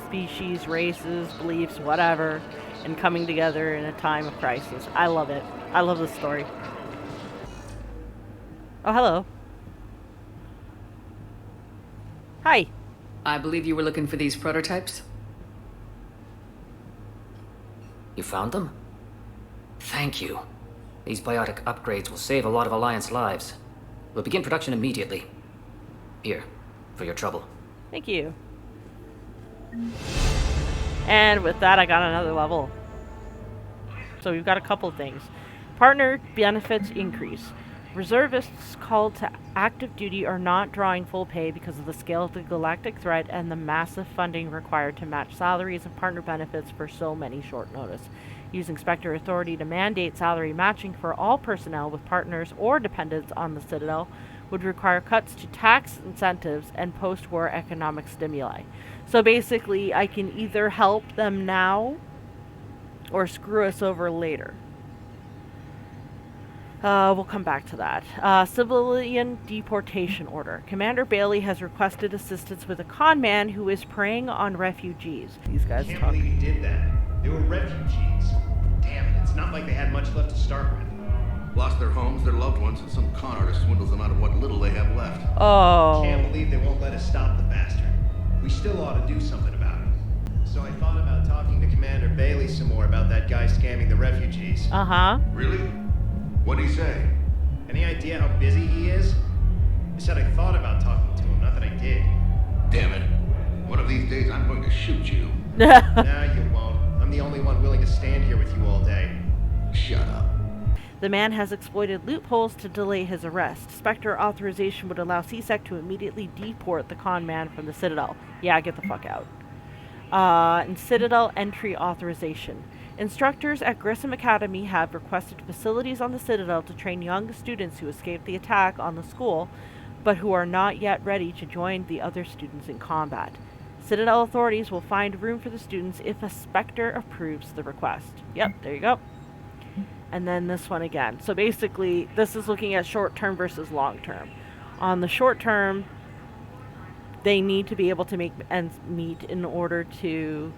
species, races, beliefs, whatever, and coming together in a time of crisis. I love it. I love this story. Oh, hello. Hi. I believe you were looking for these prototypes? You found them? Thank you. These biotic upgrades will save a lot of Alliance lives. We'll begin production immediately. Here, for your trouble. Thank you. And with that, I got another level. So we've got a couple of things. Partner benefits increase. Reservists called to active duty are not drawing full pay because of the scale of the galactic threat and the massive funding required to match salaries and partner benefits for so many short notice. Using Spectre authority to mandate salary matching for all personnel with partners or dependents on the Citadel would require cuts to tax incentives and post-war economic stimuli. So basically, I can either help them now or screw us over later. We'll come back to that. Civilian deportation order. Commander Bailey has requested assistance with a con man who is preying on refugees. These guys I can't believe he did that. They were refugees. Damn it, it's not like they had much left to start with. Lost their homes, their loved ones, and some con artist swindles them out of what little they have left. Oh. Can't believe they won't let us stop the bastard. We still ought to do something about it. So I thought about talking to Commander Bailey some more about that guy scamming the refugees. Uh-huh. Really? What'd he say? Any idea how busy he is? I said I thought about talking to him, not that I did. Damn it. One of these days I'm going to shoot you. Nah, you won't. I'm the only one willing to stand here with you all day. Shut up. The man has exploited loopholes to delay his arrest. Spectre authorization would allow CSEC to immediately deport the con man from the Citadel. Yeah, get the fuck out. And Citadel entry authorization. Instructors at Grissom Academy have requested facilities on the Citadel to train young students who escaped the attack on the school, but who are not yet ready to join the other students in combat. Citadel authorities will find room for the students if a Spectre approves the request. Yep, there you go. And then this one again. So basically, this is looking at short-term versus long-term. On the short-term, they need to be able to make ends meet in order to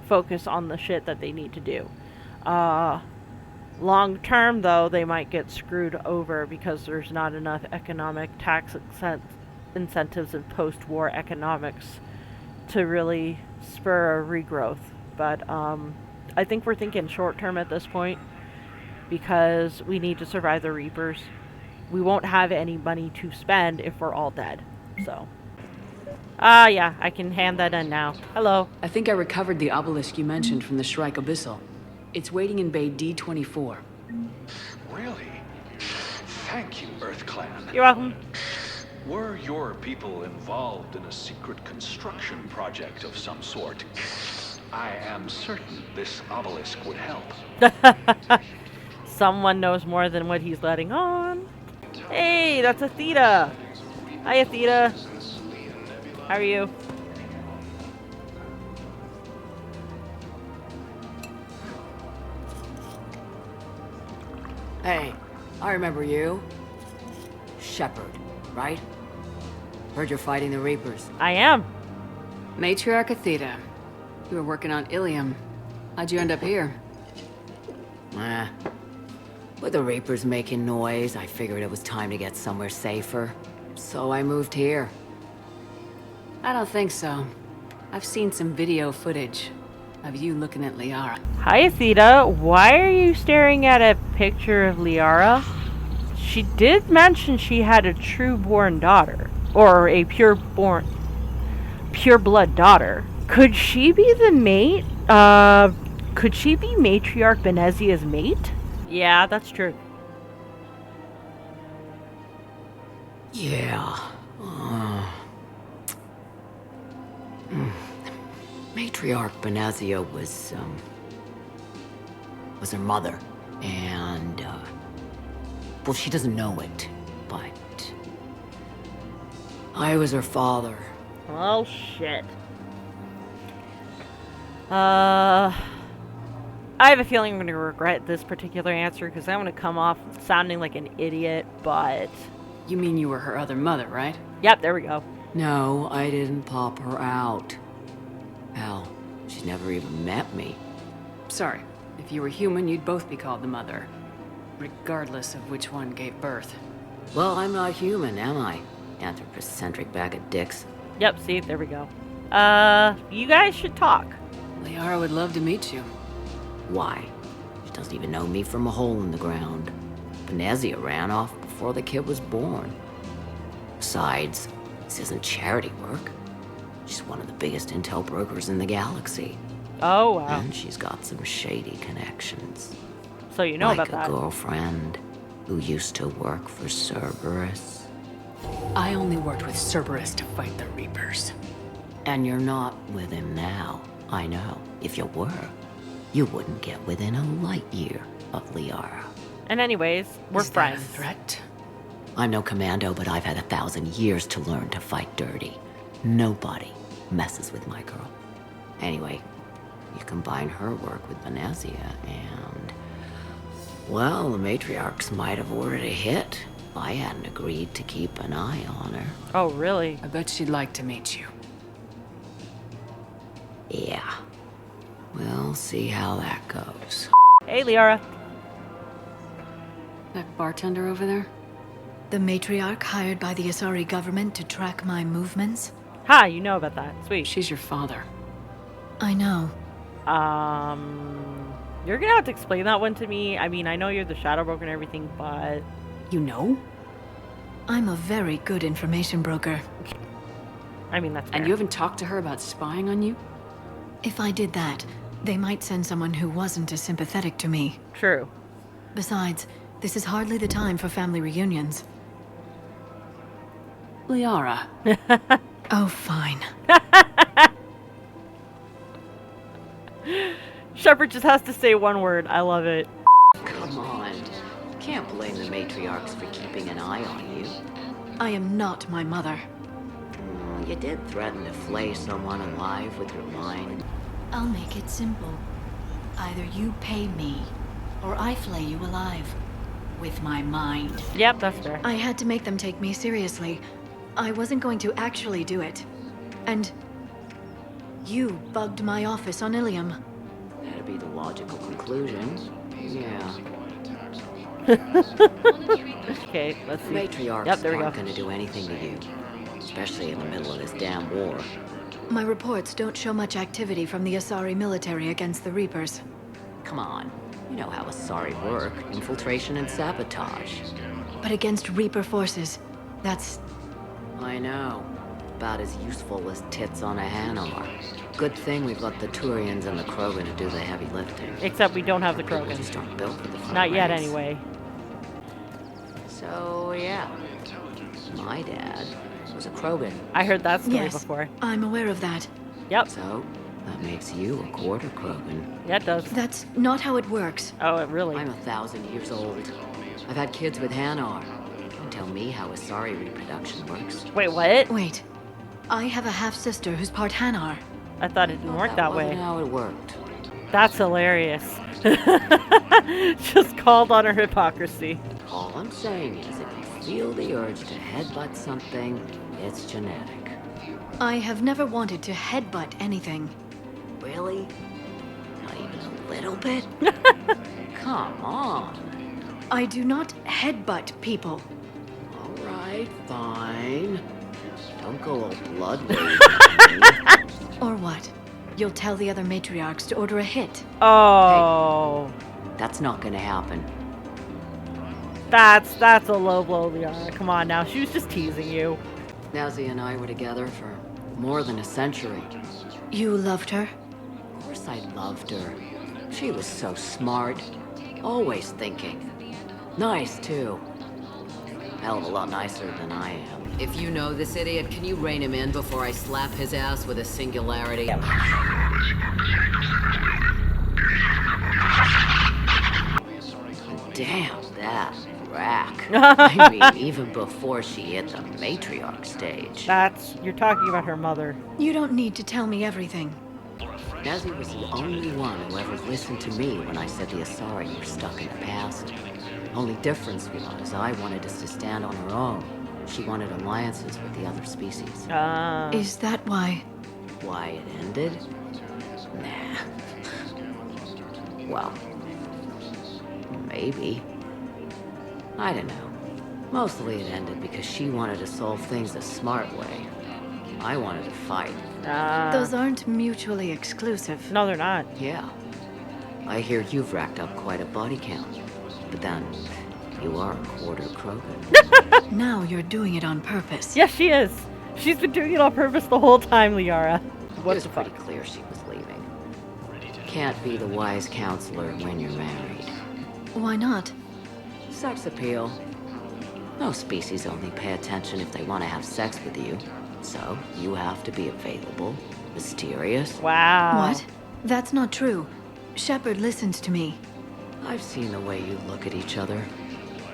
focus on the shit that they need to do. Long term, though, they might get screwed over because there's not enough economic tax incentives and post-war economics to really spur a regrowth. But I think we're thinking short term at this point because we need to survive the Reapers. We won't have any money to spend if we're all dead. So yeah, I can hand that in now. Hello. I think I recovered the obelisk you mentioned from the Shrike Abyssal. It's waiting in Bay D24. Really? Thank you, Earth Clan. You're welcome. Were your people involved in a secret construction project of some sort? I am certain this obelisk would help. Someone knows more than what he's letting on. Hey, that's Athena. Hi, Athena. How are you? Hey, I remember you. Shepard, right? Heard you're fighting the Reapers. I am. Matriarch Athena. You were working on Ilium. How'd you end up here? With the Reapers making noise, I figured it was time to get somewhere safer. So I moved here. I don't think so. I've seen some video footage of you looking at Liara. Hi, Athena. Why are you staring at a picture of Liara? She did mention she had a true-born daughter. Or a pure-blood daughter. Could she be the mate? Could she be Matriarch Benezia's mate? Yeah, that's true. Yeah. Matriarch Benezia was her mother, and well, she doesn't know it, but I was her father. Oh shit. I have a feeling I'm going to regret this particular answer because I'm going to come off sounding like an idiot, but... You mean you were her other mother, right? Yep, there we go. No, I didn't pop her out. Hell, she's never even met me. Sorry. If you were human, you'd both be called the Mother. Regardless of which one gave birth. Well, I'm not human, am I? Anthropocentric bag of dicks. Yep, see, there we go. You guys should talk. Liara would love to meet you. Why? She doesn't even know me from a hole in the ground. Venezia ran off before the kid was born. Besides, this isn't charity work. She's one of the biggest intel brokers in the galaxy. Oh, wow. And she's got some shady connections. So you know like about that. Like a girlfriend who used to work for Cerberus. I only worked with Cerberus to fight the Reapers. And you're not with him now. I know. If you were, you wouldn't get within a light year of Liara. And anyways, we're friends. Is that a threat? I'm no commando, but I've had 1,000 years to learn to fight dirty. Nobody messes with my girl. Anyway, you combine her work with Venezia and... well, the Matriarchs might have ordered a hit if I hadn't agreed to keep an eye on her. Oh, really? I bet she'd like to meet you. Yeah. We'll see how that goes. Hey, Liara. That bartender over there? The Matriarch hired by the Asari government to track my movements? Ha, you know about that. Sweet. She's your father. I know. You're gonna have to explain that one to me. I mean, I know you're the shadow broker and everything, but... You know? I'm a very good information broker. I mean, that's fair. And you haven't talked to her about spying on you? If I did that, they might send someone who wasn't as sympathetic to me. True. Besides, this is hardly the time for family reunions. Liara. Oh, fine. Shepard just has to say one word. I love it. Come on. Can't blame the Matriarchs for keeping an eye on you. I am not my mother. You did threaten to flay someone alive with your mind. I'll make it simple. Either you pay me, or I flay you alive. With my mind. Yep, that's fair. I had to make them take me seriously. I wasn't going to actually do it. And... you bugged my office on Ilium. That'd be the logical conclusion. Yeah. Okay, let's see. Matriarchs yep, there we aren't go. gonna do anything to you. Especially in the middle of this damn war. My reports don't show much activity from the Asari military against the Reapers. Come on. You know how Asari work. Infiltration and sabotage. But against Reaper forces, that's... I know. About as useful as tits on a Hanar. Good thing we've got the Turians and the Krogan to do the heavy lifting. Except we don't have the People Krogan. just aren't built for the front Not yet, ranks. anyway. So, yeah. My dad was a Krogan. I heard that story yes, before. I'm aware of that. Yep. So, that makes you a quarter Krogan. Yeah, it does. That's not how it works. Oh, it really? I'm 1,000 years old. I've had kids with Hanar. Don't tell me how Asari reproduction works. Wait, what? Wait. I have a half-sister who's part Hanar. I thought it didn't work that way. Wasn't how it worked. That's hilarious. Just called on her hypocrisy. All I'm saying is if you feel the urge to headbutt something, it's genetic. I have never wanted to headbutt anything. Really? Not even a little bit? Come on. I do not headbutt people. All right, fine. Don't go all blood rage. Or what? You'll tell the other matriarchs to order a hit. Oh. Hey, that's not gonna happen. That's a low blow, Liara. Come on now. She was just teasing you. Nazi and I were together for more than a century. You loved her? Of course I loved her. She was so smart. Always thinking. Nice, too. Hell of a lot nicer than I am. If you know this idiot, can you rein him in before I slap his ass with a singularity? Damn, that rack. I mean, even before she hit the Matriarch stage. You're talking about her mother. You don't need to tell me everything. Nazi was the only one who ever listened to me when I said the Asari were stuck in the past. Only difference was I wanted us to stand on our own. She wanted alliances with the other species. Is that why? Why it ended? Nah. Well, maybe. I don't know. Mostly it ended because she wanted to solve things the smart way. I wanted to fight. Those aren't mutually exclusive. No, they're not. Yeah. I hear you've racked up quite a body count. But then, you are a quarter Krogan. Now you're doing it on purpose. Yes, she is. She's been doing it on purpose the whole time, Liara. What is pretty clear she was leaving. Can't be the wise counselor when you're married. Why not? Sex appeal. Most species only pay attention if they want to have sex with you. So, you have to be available, mysterious. Wow. What? That's not true. Shepard listens to me. I've seen the way you look at each other.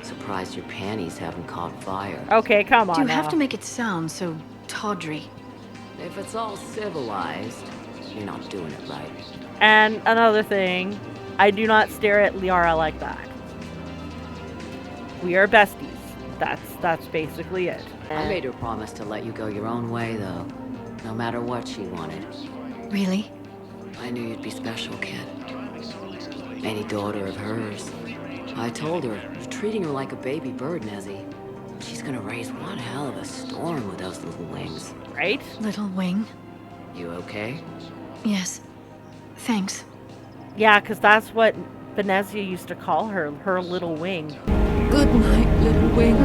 Surprised your panties haven't caught fire. Okay, come on. Do you have to make it sound so tawdry? If it's all civilized, you're not doing it right. And another thing, I do not stare at Liara like that. We are besties. That's basically it. I made her promise to let you go your own way, though. No matter what she wanted. Really? I knew you'd be special, kid. Any daughter of hers. I told her, you're treating her like a baby bird, Nezzy. She's gonna raise one hell of a storm with those little wings. Right? Little wing? You okay? Yes. Thanks. Yeah, because that's what Venezia used to call her, her little wing. Good night, little wing.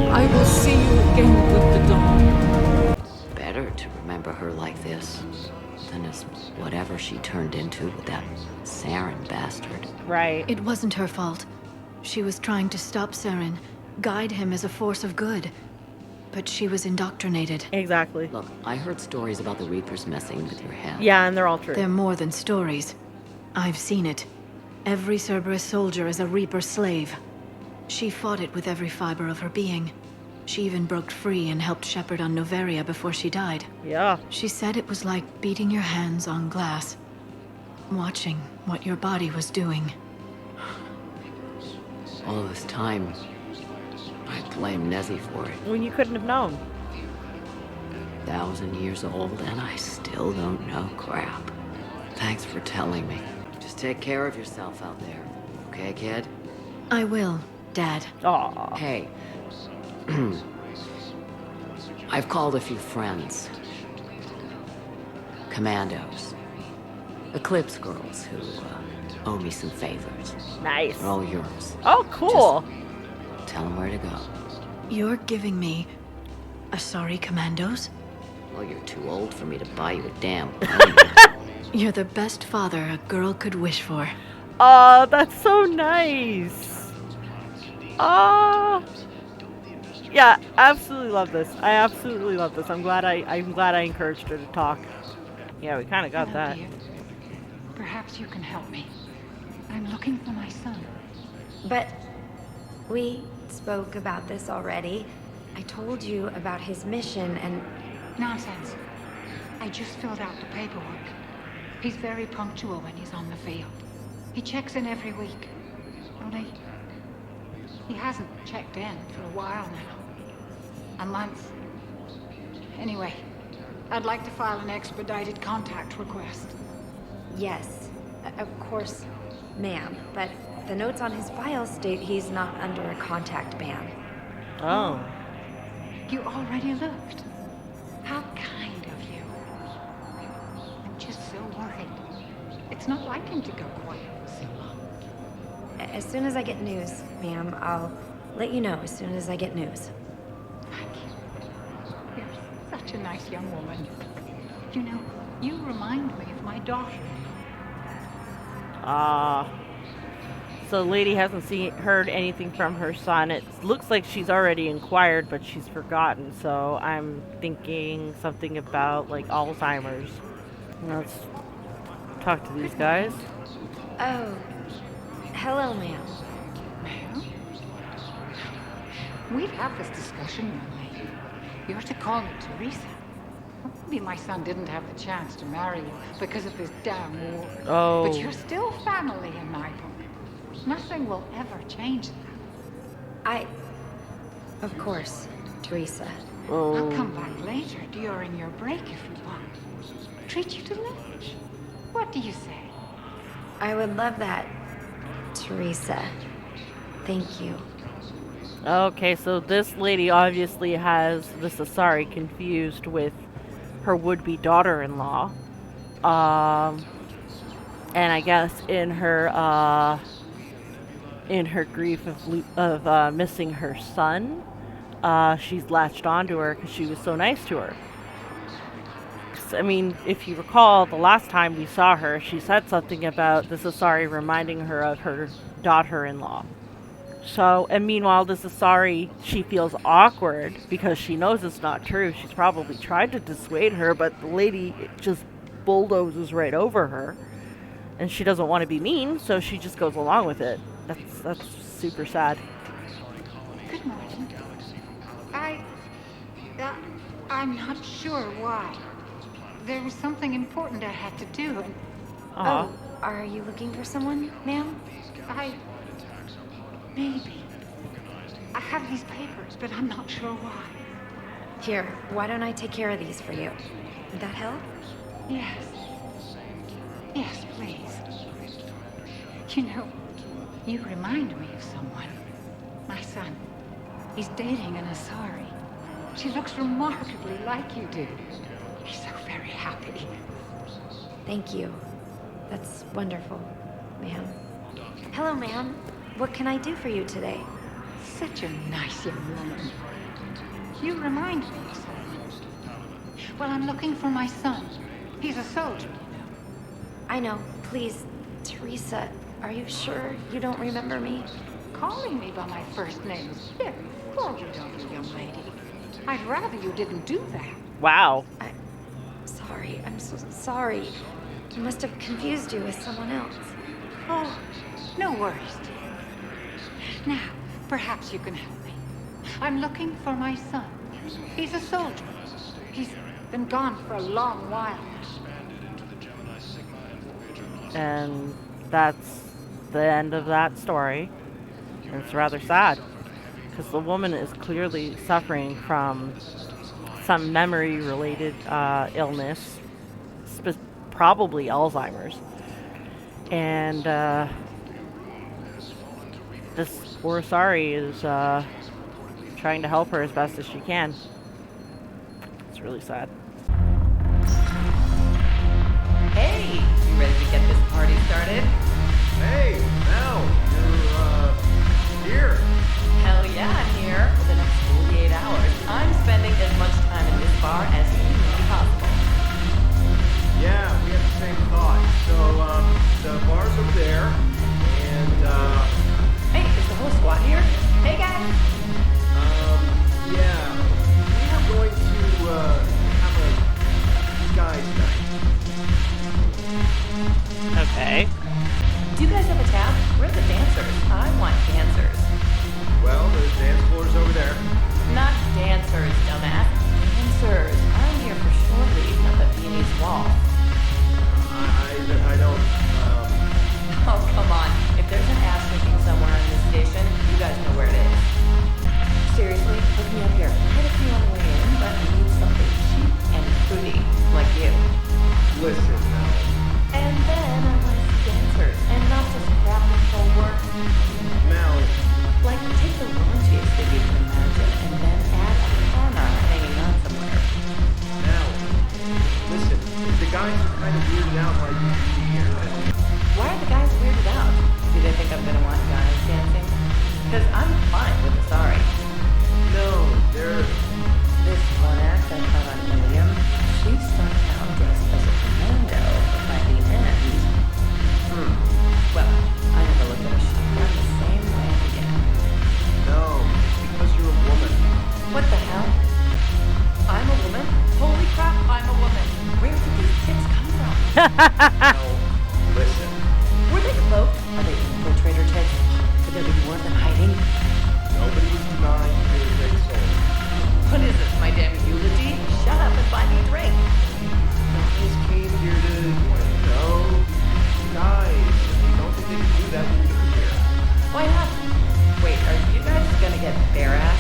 I will see you again with the dawn. Better to remember her like this than as whatever she turned into with that Saren bastard. Right. It wasn't her fault. She was trying to stop Saren, guide him as a force of good. But she was indoctrinated. Exactly. Look, I heard stories about the Reapers messing with your head. Yeah, and they're all true. They're more than stories. I've seen it. Every Cerberus soldier is a Reaper slave. She fought it with every fiber of her being. She even broke free and helped Shepard on Noveria before she died. Yeah. She said it was like beating your hands on glass. Watching what your body was doing. All this time, I blame Nezzy for it. When you couldn't have known. 1,000 years old and I still don't know crap. Thanks for telling me. Just take care of yourself out there. Okay, kid? I will, Dad. Aww. Hey. I've called a few friends. Commandos. Eclipse girls who owe me some favors. Nice. They're all yours. Oh, cool. Just tell them where to go. You're giving me Asari Commandos? Well, you're too old for me to buy you a damn You're the best father a girl could wish for. Oh, that's so nice. Yeah, absolutely love this. I absolutely love this. I'm glad I encouraged her to talk. Yeah, we kind of got that. Dear. Perhaps you can help me. I'm looking for my son. But we spoke about this already. I told you about his mission and... Nonsense. I just filled out the paperwork. He's very punctual when he's on the field. He checks in every week. Only, he hasn't checked in for a while now. A month. Anyway, I'd like to file an expedited contact request. Yes, of course, ma'am. But the notes on his file state he's not under a contact ban. Oh. You already looked. How kind of you. I'm just so worried. It's not like him to go quiet for so long. As soon as I get news, ma'am, I'll let you know as soon as I get news. Thank you. You're such a nice young woman. You know, you remind me of my daughter. So the lady hasn't heard anything from her son. It looks like she's already inquired, but she's forgotten. So I'm thinking something about like Alzheimer's. Let's talk to these guys. Oh, hello, ma'am. Ma'am? We've had this discussion, young lady. You're to call me Theresa. Maybe my son didn't have the chance to marry you because of this damn war. Oh. But you're still family in my book. Nothing will ever change that. Of course, Theresa. Oh. I'll come back later during your break if you want. Treat you to lunch. What do you say? I would love that, Theresa. Thank you. Okay, so this lady obviously has this Asari confused with her would-be daughter-in-law. And I guess in her grief of missing her son, she's latched onto her because she was so nice to her. I mean, if you recall, the last time we saw her, she said something about this Asari reminding her of her daughter-in-law. So, and meanwhile, this Asari, she feels awkward because she knows it's not true. She's probably tried to dissuade her, but the lady just bulldozes right over her. And she doesn't want to be mean, so she just goes along with it. That's super sad. Good morning. I'm not sure why. There was something important I had to do. Oh, are you looking for someone, ma'am? Maybe. I have these papers, but I'm not sure why. Here, why don't I take care of these for you? Would that help? Yes. Yes, please. You know, you remind me of someone. My son. He's dating an Asari. She looks remarkably like you do. He's so very happy. Thank you. That's wonderful, ma'am. Hello, ma'am. What can I do for you today? Such a nice young woman. You remind me of someone. Well, I'm looking for my son. He's a soldier, you know. I know. Please, Theresa, are you sure you don't remember me? Calling me by my first name is very forward of you, young lady. I'd rather you didn't do that. Wow. Sorry. I'm so sorry. I must have confused you with someone else. Oh, no worries. Now, perhaps you can help me. I'm looking for my son. He's a soldier. He's been gone for a long while. And that's the end of that story. And it's rather sad, because the woman is clearly suffering from some memory-related illness, probably Alzheimer's. And this poor Asari is trying to help her as best as she can. It's really sad. Hey, you ready to get this party started? Hey, Mel, you're here. Hell yeah, I'm here for the next 48 hours. I'm spending as much time in this bar as humanly possible. Yeah, we have the same thought. So, the bar's over there, and, Hey, is the whole squad here? Hey, guys! yeah, we are going to, have a guys' night. Okay. Do you guys have a tab? Where are the dancers? I want dancers. Well, the dance floor's over there. Not dancers, dumbass. Dancers. I'm here for shore leave, not the Viennese waltz. I don't, Oh, come on. If there's an ass licking somewhere on this station, you guys know where it is. Seriously, look me up here. I had a few on the way in, but I need something cheap and fruity, like you. Listen, Mel. And then I want to see dancers, and not just crap control work. Mel. Like, take the raunchiest that you can imagine, and then add a corner hanging on somewhere. Mel. Listen, the guys are kind of weirded out by you being here. Why are the guys weirded out? Do they think I'm gonna want guys dancing? Because I'm fine with Asari. No, they're... This one act I caught on Ilium, she started out dressed as a commando, but by the end... Well, I never looked at a shotgun the same way again. No, it's because you're a woman. What the hell? I'm a woman? Holy crap, I'm a woman. Where did these tits come from? Mel, listen. Were they cloaked? Are they infiltrator tits? Could there be more than hiding? Nobody was denying you're a great soul. What is this, my damn eulogy? Shut up and buy me a drink. I just came here to, you know, guys. If you don't think they can do that, then you're here. Why not? Wait, are you guys gonna get bare ass?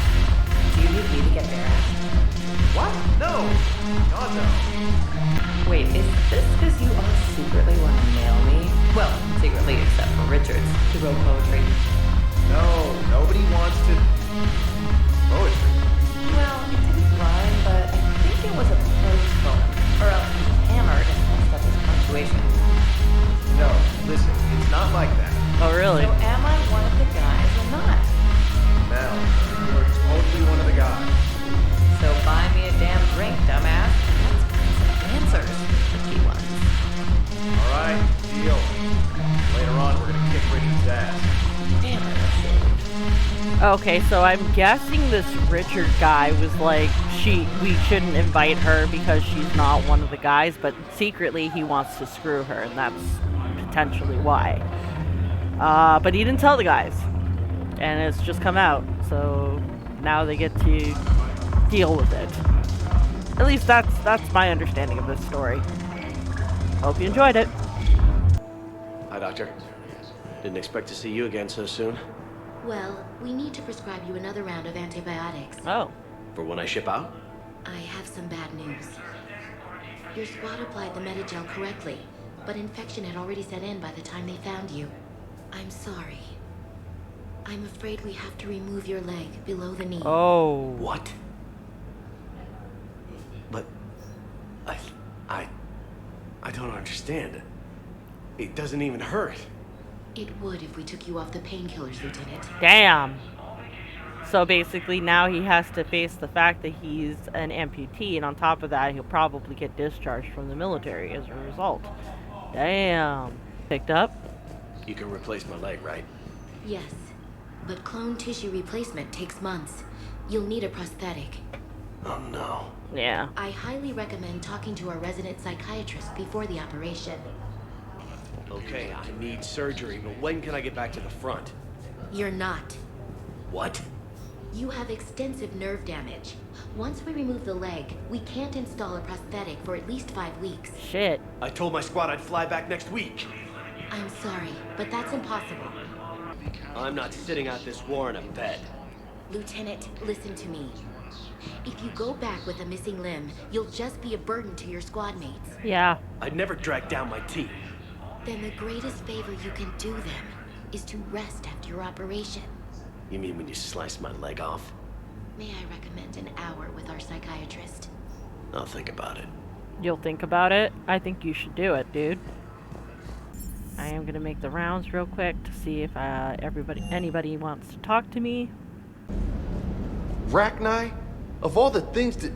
Do you need me to get bare ass? What? No. God, no. Wait, is this because you all secretly want to nail me? Well, to secretly, except for Richards, who wrote poetry. No, nobody wants to... Poetry. Well, it didn't rhyme, but I think it was a prose poem. Or else he was hammered and messed up his punctuation. No, listen, it's not like that. Oh, really? So am I one of the guys or not? Mel, you're totally one of the guys. So buy me a damn drink, dumbass. Let's find some answers, the key ones. Alright, deal. Later on, we're gonna kick Richard's ass. Damn it, that's it. Okay, so I'm guessing this Richard guy was like, we shouldn't invite her because she's not one of the guys, but secretly he wants to screw her, and that's potentially why. But he didn't tell the guys, and it's just come out, so now they get to deal with it. At least that's my understanding of this story. Hope you enjoyed it. Hi, Doctor. Didn't expect to see you again so soon. Well, we need to prescribe you another round of antibiotics. Oh. For when I ship out? I have some bad news. Your squad applied the Medigel correctly, but infection had already set in by the time they found you. I'm sorry. I'm afraid we have to remove your leg below the knee. Oh. What? But... I don't understand. It doesn't even hurt. It would if we took you off the painkillers, Lieutenant. Damn. So basically now he has to face the fact that he's an amputee, and on top of that he'll probably get discharged from the military as a result. Damn. Picked up? You can replace my leg, right? Yes, but clone tissue replacement takes months. You'll need a prosthetic. Oh no. Yeah. I highly recommend talking to our resident psychiatrist before the operation. Okay, I need surgery, but when can I get back to the front? You're not. What? You have extensive nerve damage. Once we remove the leg, we can't install a prosthetic for at least 5 weeks. Shit. I told my squad I'd fly back next week. I'm sorry, but that's impossible. I'm not sitting out this war in a bed. Lieutenant, listen to me. If you go back with a missing limb, you'll just be a burden to your squad mates. Yeah. I'd never drag down my team. Then the greatest favor you can do them is to rest after your operation. You mean when you slice my leg off? May I recommend an hour with our psychiatrist? I'll think about it. You'll think about it? I think you should do it, dude. I am gonna make the rounds real quick to see if anybody wants to talk to me. Rachni? Of all the things that...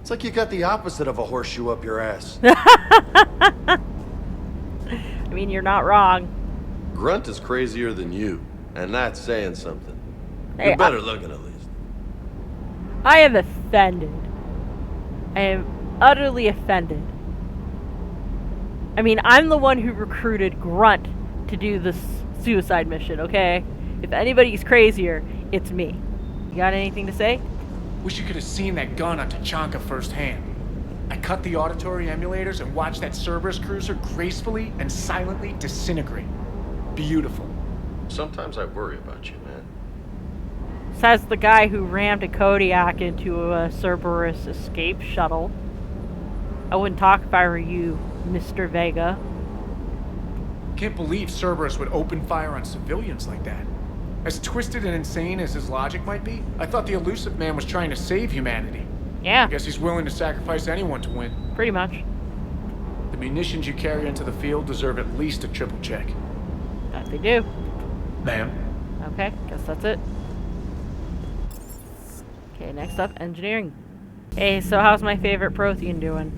It's like you got the opposite of a horseshoe up your ass. I mean, you're not wrong. Grunt is crazier than you, and that's saying something. Hey, You're better looking, at least. I am offended. I am utterly offended. I mean, I'm the one who recruited Grunt to do this suicide mission, okay? If anybody's crazier, it's me. You got anything to say? Wish you could have seen that gun on Tachanka firsthand. I cut the auditory emulators and watched that Cerberus cruiser gracefully and silently disintegrate. Beautiful. Sometimes I worry about you, man. Says the guy who rammed a Kodiak into a Cerberus escape shuttle. I wouldn't talk if I were you, Mr. Vega. Can't believe Cerberus would open fire on civilians like that. As twisted and insane as his logic might be, I thought the elusive man was trying to save humanity. Yeah. I guess he's willing to sacrifice anyone to win. Pretty much. The munitions you carry into the field deserve at least a triple check. That they do. Ma'am. Okay, guess that's it. Okay, next up, engineering. Hey, so how's my favorite Prothean doing?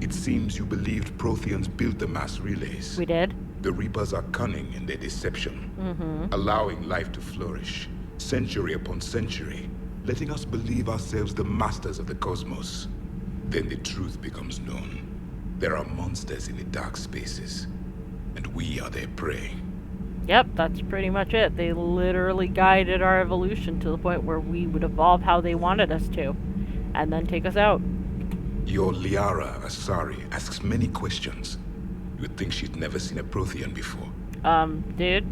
It seems you believed Protheans built the mass relays. We did. The Reapers are cunning in their deception, allowing life to flourish, century upon century, letting us believe ourselves the masters of the cosmos. Then the truth becomes known. There are monsters in the dark spaces, and we are their prey. Yep, that's pretty much it. They literally guided our evolution to the point where we would evolve how they wanted us to, and then take us out. Your Liara Asari asks many questions. You would think she'd never seen a Prothean before. Dude,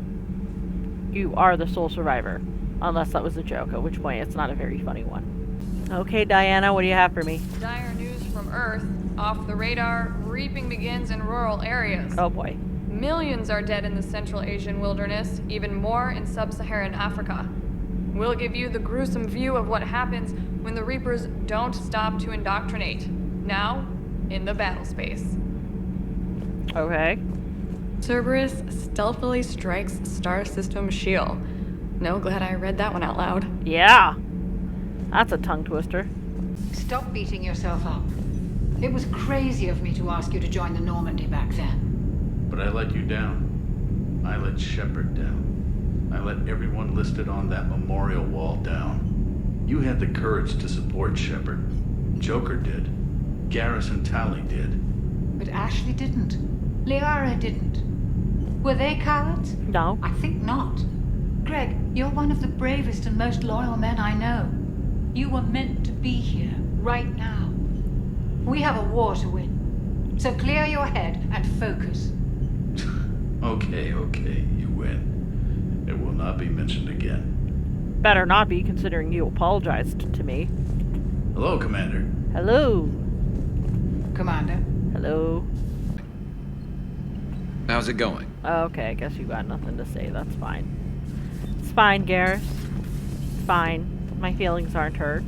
you are the sole survivor. Unless that was a joke, at which point it's not a very funny one. Okay, Diana, what do you have for me? Dire news from Earth. Off the radar, reaping begins in rural areas. Oh boy. Millions are dead in the Central Asian wilderness, even more in sub-Saharan Africa. We'll give you the gruesome view of what happens when the Reapers don't stop to indoctrinate. Now, in the battle space. Okay. Cerberus stealthily strikes Star System shield. No, glad I read that one out loud. Yeah. That's a tongue twister. Stop beating yourself up. It was crazy of me to ask you to join the Normandy back then. But I let you down. I let Shepard down. I let everyone listed on that memorial wall down. You had the courage to support Shepard. Joker did. Garrison Tally did. But Ashley didn't. Liara didn't. Were they cowards? No. I think not. Greg, you're one of the bravest and most loyal men I know. You were meant to be here, right now. We have a war to win. So clear your head and focus. Okay, you win. It will not be mentioned again. Better not be, considering you apologized to me. Hello, Commander. Hello. Commander. Hello. How's it going? Okay, I guess you got nothing to say. That's fine. It's fine, Garrus. It's fine. My feelings aren't hurt.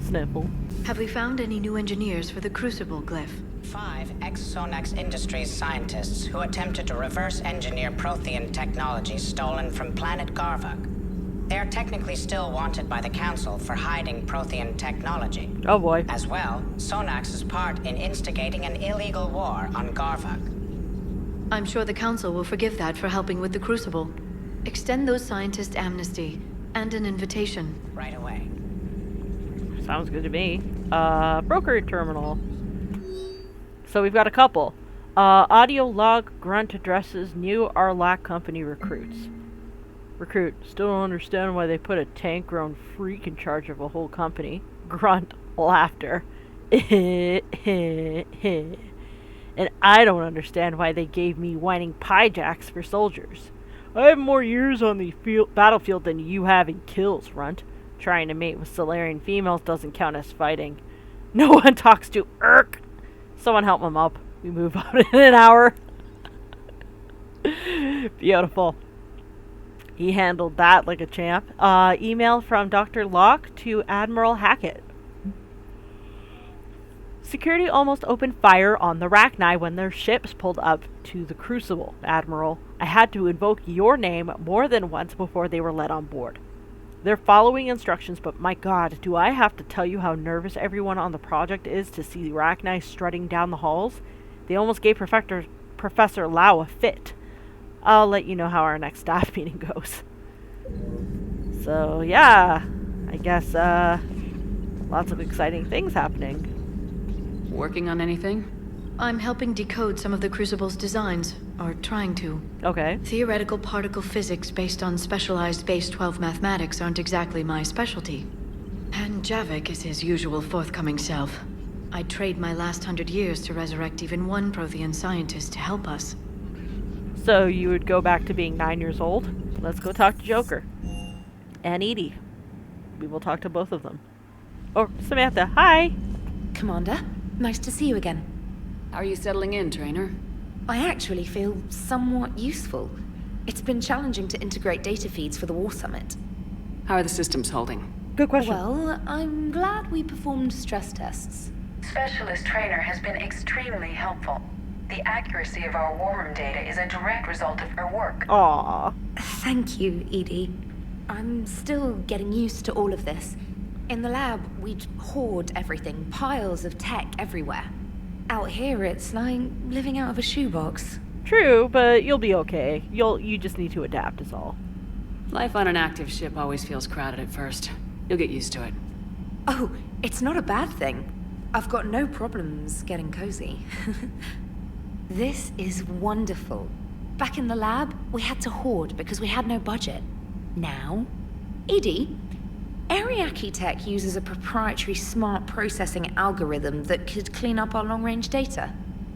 Sniffle. Have we found any new engineers for the Crucible glyph? 5 ex-Sonax Industries scientists who attempted to reverse engineer Prothean technology stolen from planet Garvuk. They are technically still wanted by the Council for hiding Prothean technology. Oh boy. As well, Sonax's part in instigating an illegal war on Garvuk. I'm sure the Council will forgive that for helping with the Crucible. Extend those scientists amnesty and an invitation. Right away. Sounds good to me. Broker terminal. So we've got a couple. Audio log grunt addresses new Arlac company recruits. Recruit, still don't understand why they put a tank-grown freak in charge of a whole company. Grunt, laughter. And I don't understand why they gave me whining pie jacks for soldiers. I have more years on the battlefield than you have in kills, Runt. Trying to mate with Solarian females doesn't count as fighting. No one talks to Urk. Someone help him up. We move out in an hour. Beautiful. He handled that like a champ. Email from Dr. Locke to Admiral Hackett. Security almost opened fire on the Rachni when their ships pulled up to the Crucible, Admiral. I had to invoke your name more than once before they were let on board. They're following instructions, but my god, do I have to tell you how nervous everyone on the project is to see Rachni strutting down the halls? They almost gave Professor Lau a fit. I'll let you know how our next staff meeting goes. So, yeah. I guess, lots of exciting things happening. Working on anything? I'm helping decode some of the Crucible's designs, or trying to. Okay. Theoretical particle physics based on specialized base 12 mathematics aren't exactly my specialty. And Javik is his usual forthcoming self. I'd trade my last 100 years to resurrect even one Prothean scientist to help us. So you would go back to being 9 years old? Let's go talk to Joker. And Edie. We will talk to both of them. Oh, Samantha, hi! Commander, nice to see you again. How are you settling in, Trainer? I actually feel somewhat useful. It's been challenging to integrate data feeds for the War Summit. How are the systems holding? Good question. Well, I'm glad we performed stress tests. Specialist Trainer has been extremely helpful. The accuracy of our war room data is a direct result of her work. Aww. Thank you, Edie. I'm still getting used to all of this. In the lab, we'd hoard everything, piles of tech everywhere. Out here, it's like living out of a shoebox. True, but you'll be okay. You just need to adapt is all. Life on an active ship always feels crowded at first. You'll get used to it. Oh, it's not a bad thing. I've got no problems getting cozy. This is wonderful. Back in the lab, we had to hoard because we had no budget. Now, Edie, Ariake Tech uses a proprietary smart processing algorithm that could clean up our long-range data.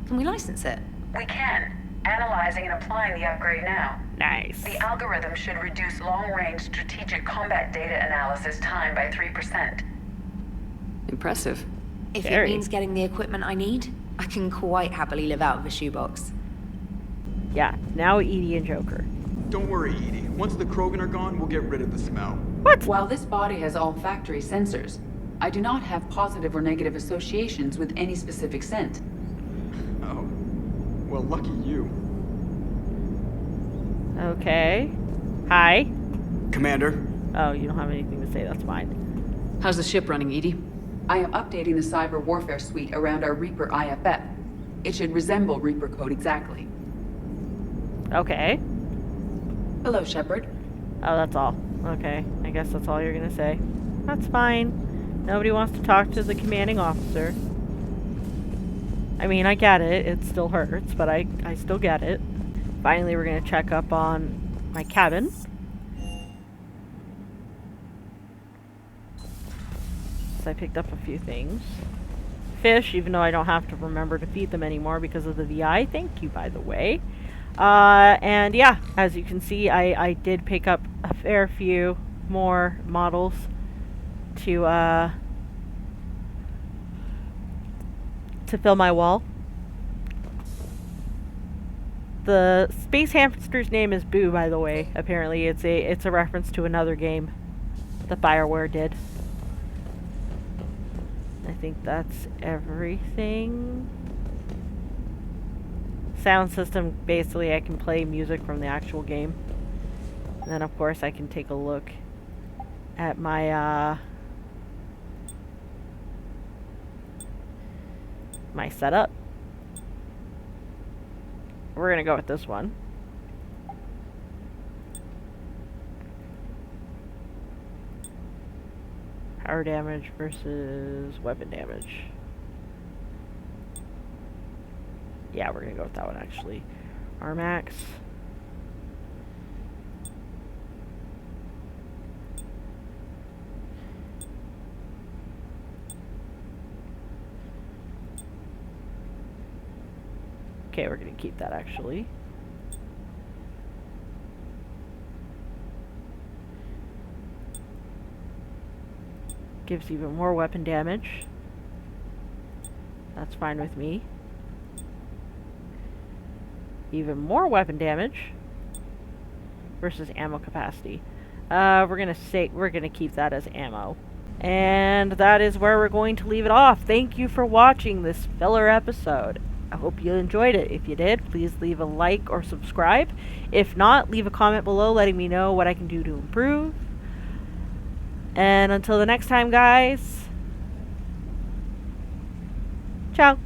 Can we license it? We can. Analyzing and applying the upgrade now. Nice. The algorithm should reduce long-range strategic combat data analysis time by 3%. Impressive. If Very. it means getting the equipment I need, I can quite happily live out of a shoebox. Yeah, now Edie and Joker. Don't worry, Edie. Once the Krogan are gone, we'll get rid of the smell. What? While this body has all factory sensors, I do not have positive or negative associations with any specific scent. Oh. Well, lucky you. Okay. Hi. Commander. Oh, you don't have anything to say, that's fine. How's the ship running, Edie? I am updating the cyber warfare suite around our Reaper IFF. It should resemble Reaper code exactly. Okay. Hello, Shepard. Oh, that's all. Okay, I guess that's all you're gonna say. That's fine. Nobody wants to talk to the commanding officer. I mean, I get it. It still hurts, but I still get it. Finally, we're gonna check up on my cabin. So I picked up a few things. Fish, even though I don't have to remember to feed them anymore because of the VI. Thank you, by the way. And yeah, as you can see, I did pick up a fair few more models to fill my wall. The space hamster's name is Boo, by the way. Apparently, it's a reference to another game that BioWare did. I think that's everything. Sound system, basically I can play music from the actual game. And then of course I can take a look at my my setup. We're gonna go with this one. Power damage versus weapon damage. Yeah, we're gonna go with that one actually. Armax. Okay, we're gonna keep that actually. Gives even more weapon damage. That's fine with me. Even more weapon damage versus ammo capacity. We're gonna keep that as ammo. And that is where we're going to leave it off. Thank you for watching this filler episode. I hope you enjoyed it. If you did, please leave a like or subscribe. If not, leave a comment below letting me know what I can do to improve. And until the next time, guys, ciao.